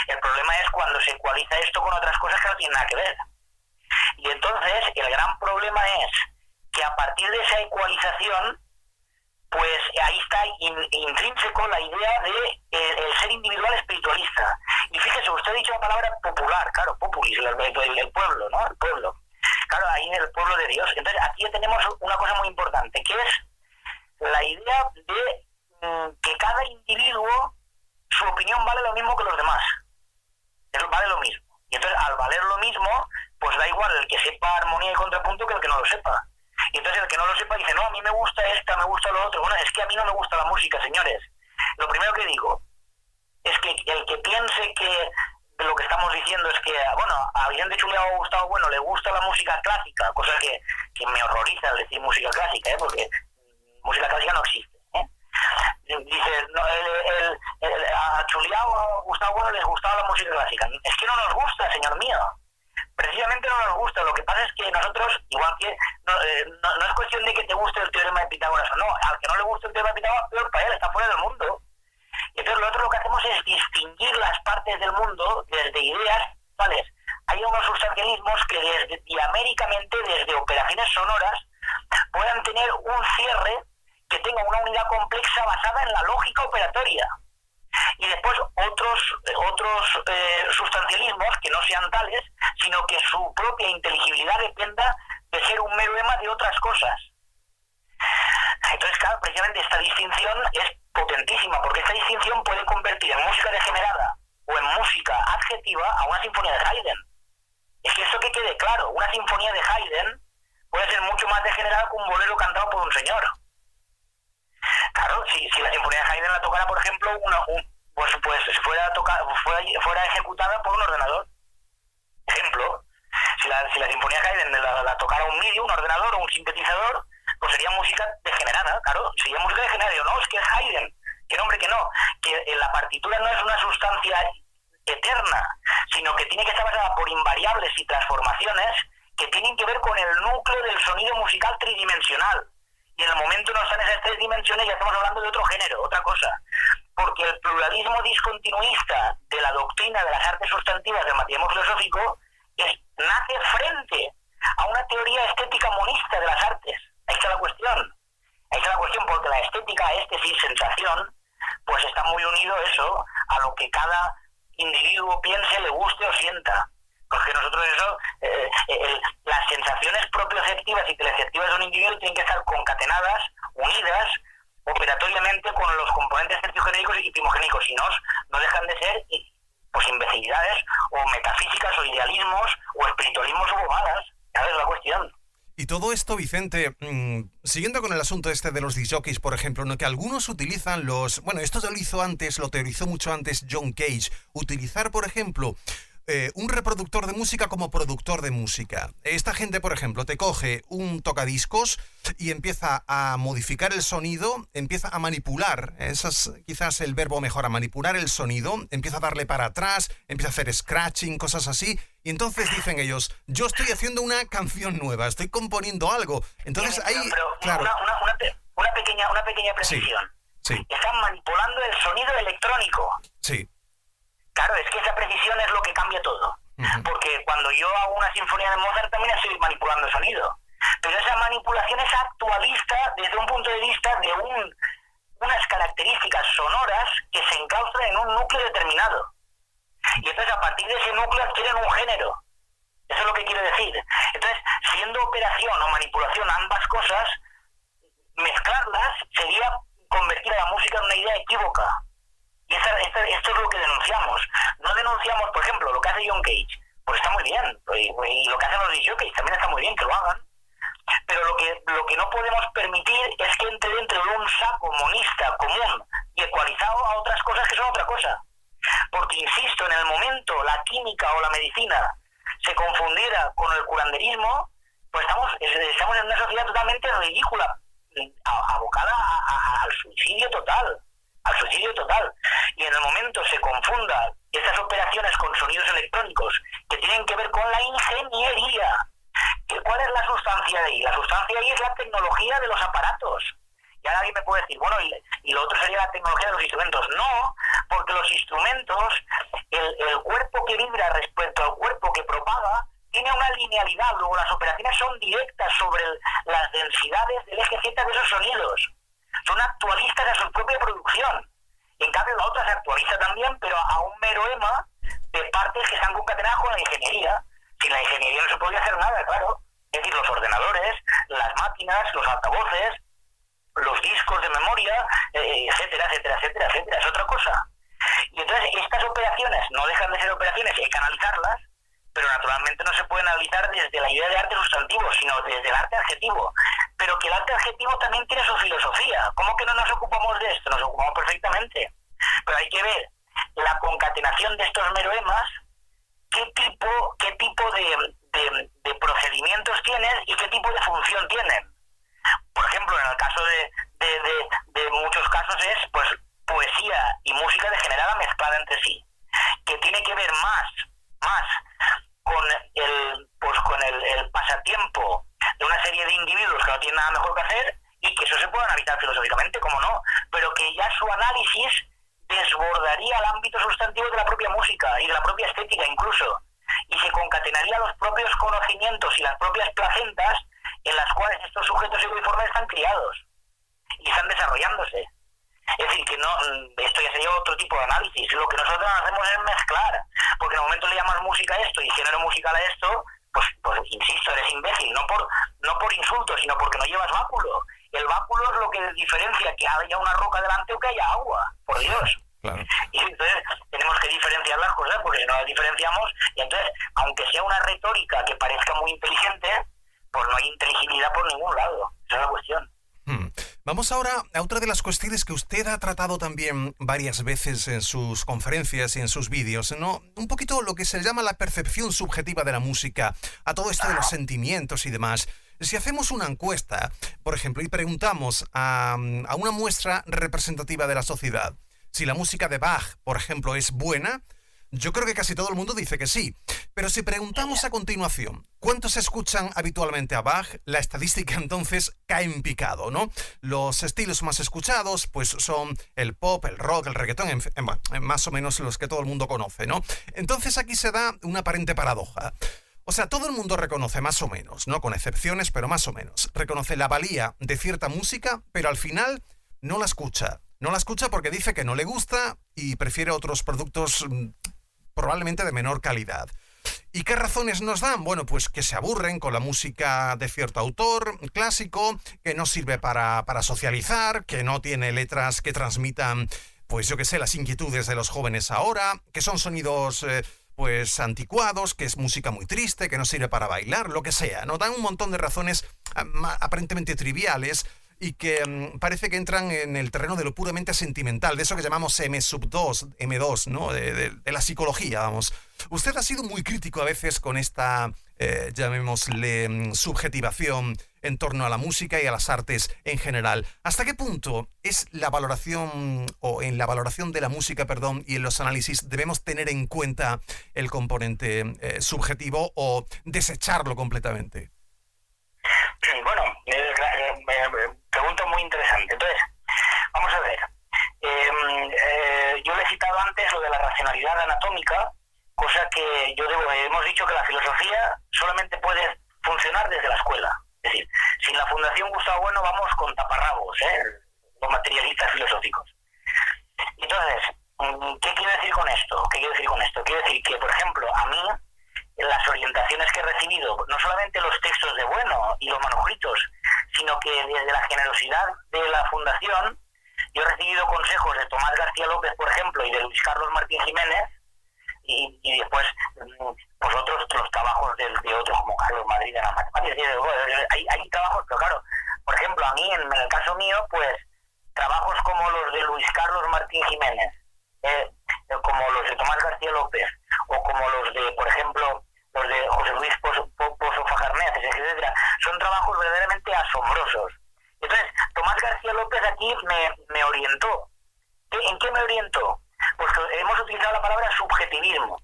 El problema es cuando se ecualiza esto con otras cosas que no tienen nada que ver. Y entonces el gran problema es que a partir de esa ecualización, pues ahí está intrínseco la idea de el ser individual espiritualista. Y fíjese, usted ha dicho la palabra popular, claro, populis, el pueblo, ¿no? El pueblo. Claro, ahí en el pueblo de Dios. Entonces aquí tenemos una cosa muy importante, que es la idea de que cada individuo, su opinión vale lo mismo que los demás. Eso vale lo mismo. Y entonces, al valer lo mismo, pues da igual el que sepa armonía y contrapunto que el que no lo sepa. Y entonces el que no lo sepa dice, no, a mí me gusta esta, me gusta lo otro. Bueno, es que a mí no me gusta la música, señores. Lo primero que digo es que el que piense que lo que estamos diciendo es que, bueno, a Vicente Chuleado o Gustavo Bueno le gusta la música clásica, cosa que me horroriza al decir música clásica, porque música clásica no existe. Dice, no, a Chuleado o a Gustavo Bueno les gustaba la música clásica. Es que no nos gusta, señor mío. Precisamente no nos gusta. Lo que pasa es que nosotros, igual que no es cuestión de que te guste el teorema de Pitágoras o no, al que no le guste el teorema de Pitágoras, peor para él, está fuera del mundo. Y entonces lo que hacemos es distinguir las partes del mundo desde ideas, ¿vale? Hay unos sustancialismos que diaméricamente, desde operaciones sonoras, puedan tener un cierre que tenga una unidad compleja basada en la lógica operatoria. Y después otros sustancialismos que no sean tales, sino que su propia inteligibilidad dependa de ser un mero ema de otras cosas. Entonces, claro, precisamente esta distinción es potentísima, porque esta distinción puede convertir en música degenerada o en música adjetiva a una sinfonía de Haydn. Es que esto que quede claro, una sinfonía de Haydn puede ser mucho más degenerada que un bolero cantado por un señor. Claro, si la sinfonía de Haydn la tocara, por ejemplo, pues fuera ejecutada por un ordenador. Ejemplo, si la sinfonía de Haydn la tocara un MIDI, un ordenador o un sintetizador, pues sería música degenerada, claro, sería música degenerada. Yo, no, es que es Haydn, que no, hombre, que no, que la partitura no es una sustancia eterna, sino que tiene que estar basada por invariables y transformaciones que tienen que ver con el núcleo del sonido musical tridimensional. Y en el momento no están esas tres dimensiones, ya estamos hablando de otro género, otra cosa. Porque el pluralismo discontinuista de la doctrina de las artes sustantivas del materialismo filosófico nace frente a una teoría estética monista de las artes. Ahí está la cuestión. Porque la estética, sin sensación, pues está muy unido eso a lo que cada individuo piense, le guste o sienta. Porque nosotros eso, las sensaciones propioceptivas y teleceptivas de un individuo tienen que estar concatenadas, unidas, operatoriamente con los componentes terciogénicos y primogénicos, si no dejan de ser pues imbecilidades o metafísicas o idealismos o espiritualismos o bobadas. ¿Sabes la cuestión? Y todo esto, Vicente, siguiendo con el asunto este de los discjockeys, por ejemplo, ¿no? Que algunos utilizan bueno, esto ya lo hizo antes, lo teorizó mucho antes John Cage, utilizar, por ejemplo, un reproductor de música como productor de música. Esta gente, por ejemplo, te coge un tocadiscos y empieza a modificar el sonido, empieza a manipular, ese es quizás el verbo mejor, a manipular el sonido, empieza a darle para atrás, empieza a hacer scratching, cosas así, y entonces dicen ellos, yo estoy haciendo una canción nueva, estoy componiendo algo. Entonces ahí, claro. Una pequeña precisión. Sí. Están manipulando el sonido electrónico. Sí. Claro, es que esa precisión es lo que cambia todo. Uh-huh. Porque cuando yo hago una sinfonía de Mozart también estoy manipulando el sonido. Pero esa manipulación es actualista desde un punto de vista de unas características sonoras que se enclaustran en un núcleo determinado. Y entonces a partir de ese núcleo adquieren un género. Eso es lo que quiero decir. Entonces, siendo operación o manipulación ambas cosas, mezclarlas sería convertir a la música en una idea equívoca. Y esto es lo que denunciamos. No denunciamos, por ejemplo, lo que hace John Cage. Pues está muy bien. Y lo que hacen los discjockeys también está muy bien que lo hagan. Pero lo que no podemos permitir es que entre dentro de un saco monista común y ecualizado a otras cosas que son otra cosa. Porque, insisto, en el momento la química o la medicina se confundiera con el curanderismo, pues estamos en una sociedad totalmente ridícula, abocada al suicidio total. Al suicidio total. Y en el momento se confunda estas operaciones con sonidos electrónicos que tienen que ver con la ingeniería. ¿Cuál es la sustancia de ahí? La sustancia de ahí es la tecnología de los aparatos. Y ahora alguien me puede decir, bueno, y lo otro sería la tecnología de los instrumentos. No, porque los instrumentos, el cuerpo que vibra respecto al cuerpo que propaga, tiene una linealidad. Luego las operaciones son directas sobre las densidades del eje Z de esos sonidos. Son actualistas a su propia producción. Y en cambio la otra se actualiza también, pero a un mero ema de partes que están concatenadas con la ingeniería. Sin la ingeniería no se podría hacer nada, claro. Es decir, los ordenadores, las máquinas, los altavoces, los discos de memoria, etcétera, etcétera, etcétera, etcétera. Es otra cosa. Y entonces estas operaciones no dejan de ser operaciones y hay que analizarlas, pero naturalmente no se pueden analizar desde la idea de arte sustantivo, sino desde el arte adjetivo. Pero que el arte adjetivo también tiene su filosofía. ¿Cómo que no nos ocupamos de esto? Nos ocupamos perfectamente. Pero hay que ver la concatenación de estos meroemas, qué tipo de procedimientos tienen y qué tipo de función tienen. Por ejemplo, en el caso de muchos casos es pues poesía y música degenerada mezclada entre sí, que tiene que ver más con el pasatiempo de una serie de individuos que no tienen nada mejor que hacer y que eso se puede analizar filosóficamente, como no, pero que ya su análisis desbordaría el ámbito sustantivo de la propia música y de la propia estética incluso, y se concatenaría los propios conocimientos y las propias placentas en las cuales estos sujetos equiformes están criados y están desarrollándose. Es decir, que no, esto ya sería otro tipo de análisis. Lo que nosotros hacemos es mezclar, porque en el momento le llamas música a esto y género musical a esto, pues insisto, eres imbécil, no por insulto, sino porque no llevas báculo. El báculo es lo que diferencia que haya una roca delante o que haya agua, por Dios. Claro. Y entonces tenemos que diferenciar las cosas, porque si no las diferenciamos, y entonces, aunque sea una retórica que parezca muy inteligente, pues no hay inteligibilidad por ningún lado. Esa es la cuestión. Vamos ahora a otra de las cuestiones que usted ha tratado también varias veces en sus conferencias y en sus vídeos, ¿no? Un poquito lo que se llama la percepción subjetiva de la música, a todo esto de los sentimientos y demás. Si hacemos una encuesta, por ejemplo, y preguntamos a una muestra representativa de la sociedad si la música de Bach, por ejemplo, es buena, yo creo que casi todo el mundo dice que sí. Pero si preguntamos a continuación, ¿cuántos escuchan habitualmente a Bach? La estadística entonces cae en picado, ¿no? Los estilos más escuchados pues son el pop, el rock, el reggaetón, más o menos los que todo el mundo conoce, ¿no? Entonces aquí se da una aparente paradoja. O sea, todo el mundo reconoce más o menos, ¿no? Con excepciones, pero más o menos. Reconoce la valía de cierta música, pero al final no la escucha. No la escucha porque dice que no le gusta y prefiere otros productos probablemente de menor calidad. ¿Y qué razones nos dan? Bueno, pues que se aburren con la música de cierto autor clásico, que no sirve para socializar, que no tiene letras que transmitan, pues yo qué sé, las inquietudes de los jóvenes ahora, que son sonidos pues anticuados, que es música muy triste, que no sirve para bailar, lo que sea, ¿no? Dan un montón de razones aparentemente triviales y que parece que entran en el terreno de lo puramente sentimental, de eso que llamamos M2, ¿no? De la psicología, vamos. Usted ha sido muy crítico a veces con esta, llamémosle, subjetivación en torno a la música y a las artes en general. ¿Hasta qué punto es la valoración, o en la valoración de la música, perdón, y en los análisis debemos tener en cuenta el componente subjetivo o desecharlo completamente? Bueno, pregunta muy interesante. Entonces, vamos a ver. Yo le he citado antes lo de la racionalidad anatómica, cosa que hemos dicho que la filosofía solamente puede funcionar desde la escuela. Es decir, sin la Fundación Gustavo Bueno vamos con taparrabos, los materialistas filosóficos. Entonces, ¿qué quiero decir con esto? Quiero decir que, por ejemplo, a mí, las orientaciones que he recibido, no solamente los textos de Bueno y los manuscritos, sino que desde la generosidad de la Fundación, yo he recibido consejos de Tomás García López, por ejemplo, y de Luis Carlos Martín Jiménez, y después pues otros trabajos de otros como Carlos Madrid en las matemáticas. Hay trabajos, pero claro, por ejemplo, a mí, en el caso mío, pues trabajos como los de Luis Carlos Martín Jiménez, como los de Tomás García López, o como los de, por ejemplo, los de José Luis Pozo Fajarnés, etcétera, son trabajos verdaderamente asombrosos. Entonces, Tomás García López aquí me orientó. ¿En qué me orientó? Pues hemos utilizado la palabra subjetivismo.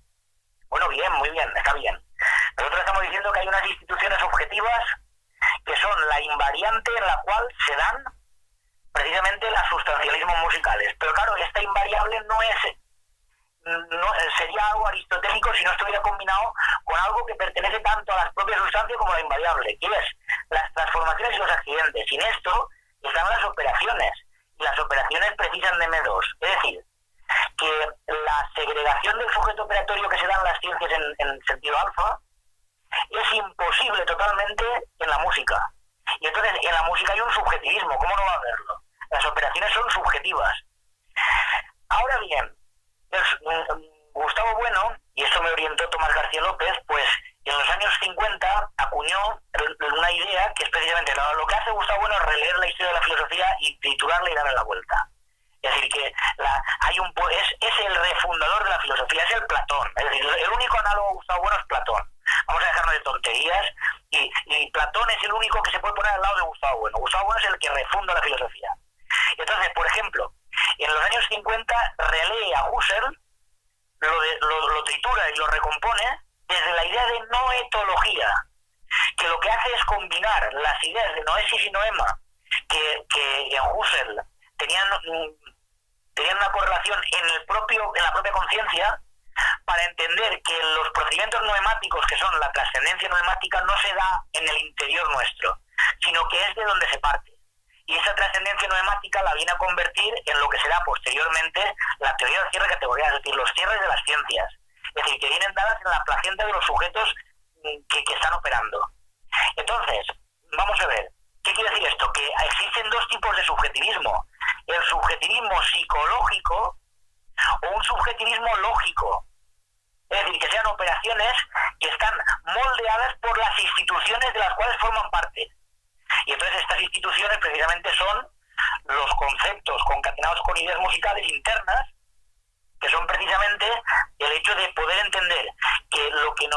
Bueno, bien, muy bien, está bien. Nosotros estamos diciendo que hay unas instituciones objetivas que son la invariante en la cual se dan precisamente los sustancialismos musicales. Pero claro, esta invariable no sería algo aristotélico si no estuviera combinado con algo que pertenece tanto a las propias sustancias como a la invariable, que es las transformaciones y los accidentes. Sin esto están las operaciones, y las operaciones precisan de M2. Es decir, que la segregación del sujeto operatorio que se da en las ciencias en sentido alfa es imposible totalmente en la música. Y entonces en la música hay un subjetivismo, ¿cómo no va a haberlo? Las operaciones son subjetivas. Ahora bien, Gustavo Bueno, y esto me orientó Tomás García López, pues en los años 50 acuñó una idea que es precisamente lo que hace Gustavo Bueno es releer la historia de la filosofía y triturarla y darle la vuelta. Es decir, que es el refundador de la filosofía, es el Platón. Es decir, el único análogo de Gustavo Bueno es Platón. Vamos a dejarnos de tonterías, y Platón es el único que se puede poner al lado de Gustavo Bueno. Gustavo Bueno es el que refunda la filosofía. Entonces, por ejemplo, en los años 50 relee a Husserl, lo tritura y lo recompone desde la idea de noetología, que lo que hace es combinar las ideas de noesis y noema, que en Husserl tenían una correlación en la propia conciencia, para entender que los procedimientos noemáticos, que son la trascendencia noemática, no se da en el interior nuestro, sino que es de donde se parte. Y esa trascendencia noemática la viene a convertir en lo que será posteriormente la teoría del cierre de categorías, es decir, los cierres de las ciencias. Es decir, que vienen dadas en la placenta de los sujetos que están operando. Entonces, vamos a ver, ¿qué quiere decir esto? Que existen dos tipos de subjetivismo. El subjetivismo psicológico o un subjetivismo lógico. Es decir, que sean operaciones que están moldeadas por las instituciones de las cuales forman parte. Y entonces estas instituciones precisamente son los conceptos concatenados con ideas musicales internas, que son precisamente el hecho de poder entender que lo que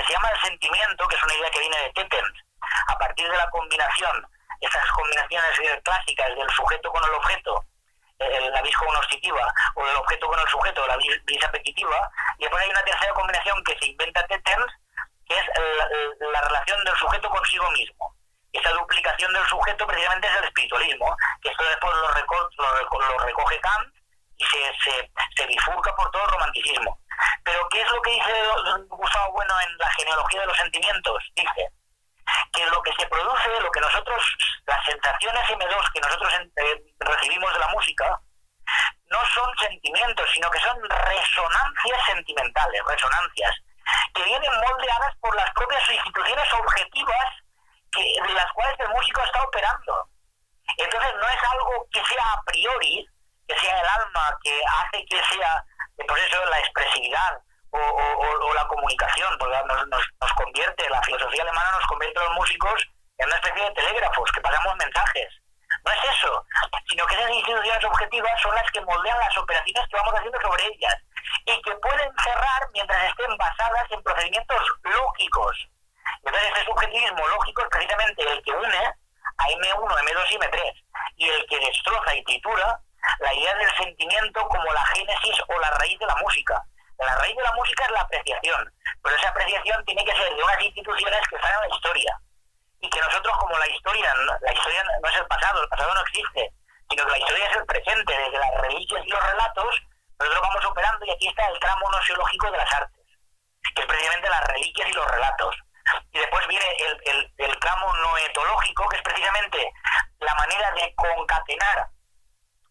se llama el sentimiento, que es una idea que viene de Tetens, a partir de la combinación, estas combinaciones clásicas del sujeto con el objeto, la vis cognoscitiva, o del objeto con el sujeto, la vis apetitiva, y después hay una tercera combinación que se inventa Tetens, que es la relación del sujeto consigo mismo. Esa duplicación del sujeto precisamente es el espiritualismo, que esto después lo recoge Kant y se bifurca por todo el romanticismo. Pero ¿qué es lo que dice Gustavo Bueno en la genealogía de los sentimientos? Dice que lo que se produce, las sensaciones M2 que nosotros recibimos de la música, no son sentimientos, sino que son resonancias sentimentales, que vienen moldeadas por las propias instituciones objetivas de las cuales el músico está operando. Entonces no es algo que sea a priori, que sea el alma que hace que sea, por eso la expresividad o la comunicación, porque nos convierte, la filosofía alemana nos convierte a los músicos en una especie de telégrafos, que pasamos mensajes. No es eso, sino que esas instituciones objetivas son las que moldean las operaciones que vamos haciendo sobre ellas y que pueden cerrar mientras estén basadas en procedimientos lógicos. Entonces, este subjetivismo lógico es precisamente el que une a M1, M2 y M3, y el que destroza y tritura la idea del sentimiento como la génesis o la raíz de la música. La raíz de la música es la apreciación, pero esa apreciación tiene que ser de unas instituciones que están en la historia. Y que nosotros, como la historia no es el pasado no existe, sino que la historia es el presente, desde las reliquias y los relatos, nosotros vamos operando, y aquí está el tramo nosiológico de las artes, que es precisamente las reliquias y los relatos. Y después viene el tramo noetológico, que es precisamente la manera de concatenar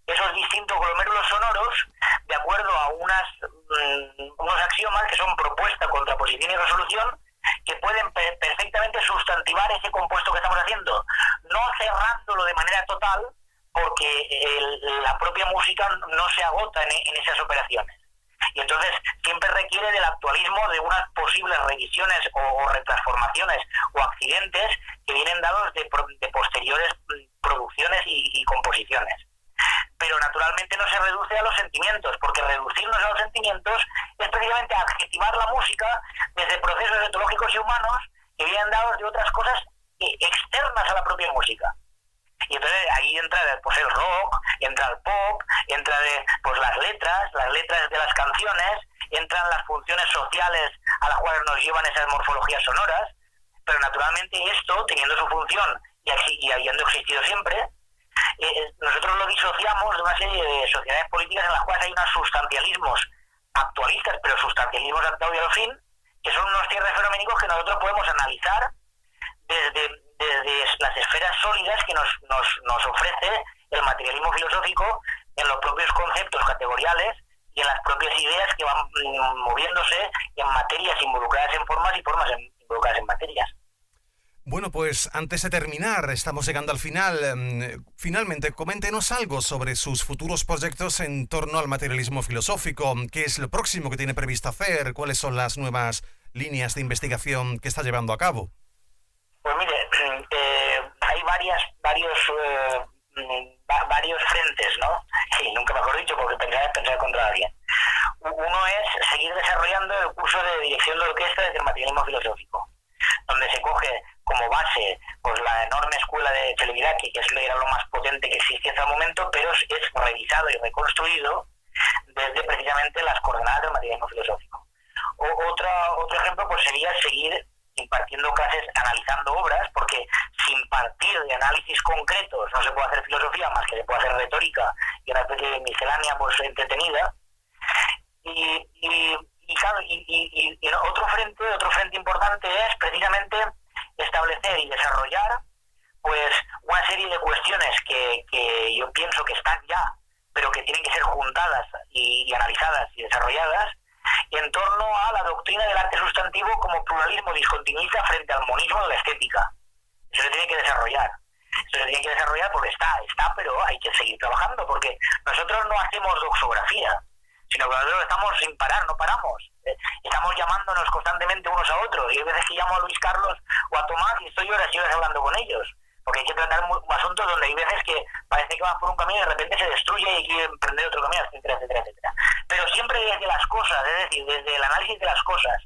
esos distintos glomérulos sonoros de acuerdo a unos axiomas que son propuesta, contraposición y resolución, que pueden perfectamente sustantivar ese compuesto que estamos haciendo, no cerrándolo de manera total, porque la propia música no se agota en esas operaciones. Y entonces siempre requiere del actualismo de unas posibles revisiones o retransformaciones o accidentes que vienen dados de posteriores producciones y composiciones. Pero naturalmente no se reduce a los sentimientos, porque reducirnos a los sentimientos es precisamente adjetivar la música desde procesos etológicos y humanos que vienen dados de otras cosas externas a la propia música. Y entonces ahí entra pues el rock, entra el pop, entra pues las letras de las canciones, entran las funciones sociales a las cuales nos llevan esas morfologías sonoras, pero naturalmente esto, teniendo su función y habiendo existido siempre, nosotros lo disociamos de una serie de sociedades políticas en las cuales hay unos sustancialismos actualistas, pero sustancialismos ad y al fin, que son unos cierres fenoménicos que nosotros podemos analizar desde las esferas sólidas que nos ofrece el materialismo filosófico en los propios conceptos categoriales y en las propias ideas que van moviéndose en materias involucradas en formas y formas involucradas en materias. Bueno, pues antes de terminar, estamos llegando al final. Finalmente, coméntenos algo sobre sus futuros proyectos en torno al materialismo filosófico. ¿Qué es lo próximo que tiene previsto hacer? ¿Cuáles son las nuevas líneas de investigación que está llevando a cabo? Pues mire, hay varios frentes, ¿no? Sí, nunca mejor dicho, porque pensar contra alguien. Uno es seguir desarrollando el curso de dirección de orquesta desde el materialismo filosófico, donde se coge como base pues la enorme escuela de Celibidache, que era lo más potente que existía hasta el momento, pero es revisado y reconstruido desde precisamente las coordenadas del materialismo filosófico. Otro ejemplo pues sería seguir impartiendo clases analizando obras, porque sin partir de análisis concretos no se puede hacer filosofía, más que se puede hacer retórica y una especie de miscelánea pues entretenida. Y claro, otro frente importante es precisamente establecer y desarrollar pues una serie de cuestiones que yo pienso que están ya, pero que tienen que ser juntadas y analizadas y desarrolladas en torno a la doctrina del arte sustantivo como pluralismo discontinuista frente al monismo de la estética. Eso se tiene que desarrollar. Porque está, pero hay que seguir trabajando, porque nosotros no hacemos doxografía, sino que nosotros estamos sin parar, no paramos. Estamos llamándonos constantemente unos a otros, y hay veces que llamo a Luis Carlos o a Tomás y estoy horas y horas hablando con ellos, porque hay que tratar asuntos donde hay veces que parece que vas por un camino y de repente se destruye y hay que emprender otro camino, etcétera, etcétera, etcétera. Pero siempre desde las cosas, es decir, desde el análisis de las cosas,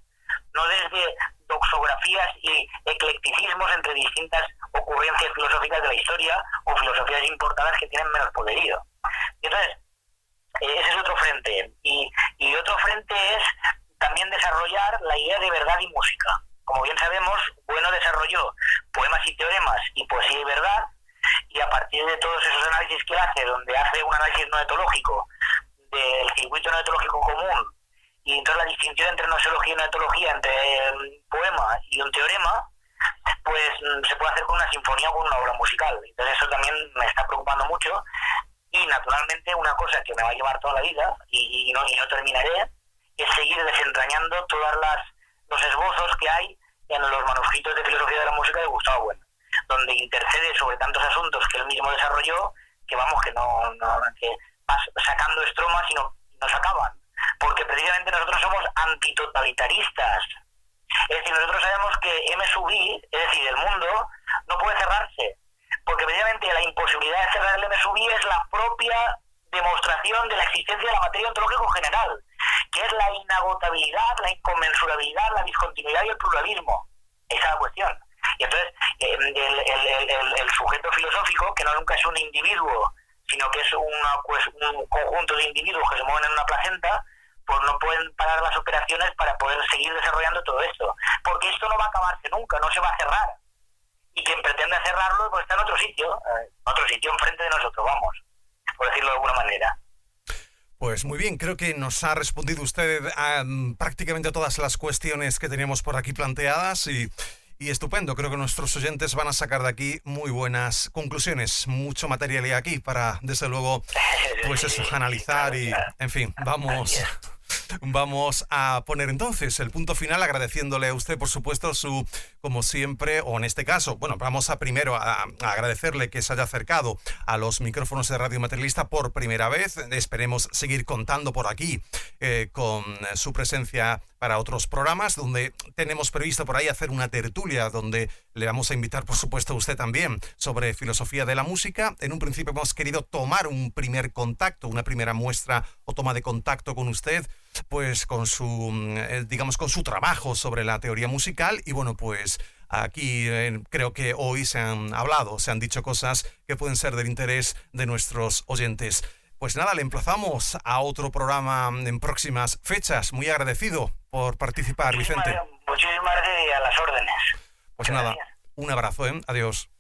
no desde doxografías y eclecticismos entre distintas ocurrencias filosóficas de la historia o filosofías importadas que tienen menos poderío. Y entonces, ese es otro frente. Y otro frente es también desarrollar la idea de verdad y música. Como bien sabemos, Bueno desarrolló poemas y teoremas y poesía y verdad, y a partir de todos esos análisis que hace, donde hace un análisis noetológico del circuito noetológico común, y entonces la distinción entre nosología y noetología, entre un poema y un teorema, pues se puede hacer con una sinfonía o con una obra musical. Entonces eso también me está preocupando mucho, y naturalmente una cosa que me va a llevar toda la vida, y no terminaré, es seguir desentrañando todos los esbozos que hay en los manuscritos de filosofía de la música de Gustavo Bueno, donde intercede sobre tantos asuntos que él mismo desarrolló, que vamos, que vas sacando estromas y no se acaban, porque precisamente nosotros somos antitotalitaristas. Es decir, nosotros sabemos que M sub I, es decir, el mundo, no puede cerrarse, porque precisamente la imposibilidad de cerrar el M sub I es la propia demostración de la existencia de la materia ontológica general, que es la inagotabilidad, la inconmensurabilidad, la discontinuidad y el pluralismo. Esa es la cuestión. Y entonces, el sujeto filosófico, que no nunca es un individuo, sino que es un conjunto de individuos que se mueven en una placenta, pues no pueden parar las operaciones para poder seguir desarrollando todo esto. Porque esto no va a acabarse nunca, no se va a cerrar. Y quien pretenda cerrarlo, pues está en otro sitio enfrente de nosotros, vamos, por decirlo de alguna manera. Pues muy bien, creo que nos ha respondido usted a prácticamente todas las cuestiones que teníamos por aquí planteadas y estupendo. Creo que nuestros oyentes van a sacar de aquí muy buenas conclusiones, mucho material hay aquí para, desde luego, pues eso, analizar y, en fin, vamos a poner entonces el punto final agradeciéndole a usted, por supuesto, como siempre, o en este caso, bueno, vamos a primero a agradecerle que se haya acercado a los micrófonos de Radio Materialista por primera vez. Esperemos seguir contando por aquí con su presencia para otros programas, donde tenemos previsto por ahí hacer una tertulia, donde le vamos a invitar, por supuesto, a usted también, sobre filosofía de la música. En un principio hemos querido tomar un primer contacto, una primera muestra o toma de contacto con usted, pues con su trabajo sobre la teoría musical. Y bueno, pues aquí creo que hoy se han dicho cosas que pueden ser del interés de nuestros oyentes. Pues nada, le emplazamos a otro programa en próximas fechas. Muy agradecido por participar, Vicente. Muchísimas gracias y a las órdenes. Pues nada, un abrazo, Adiós.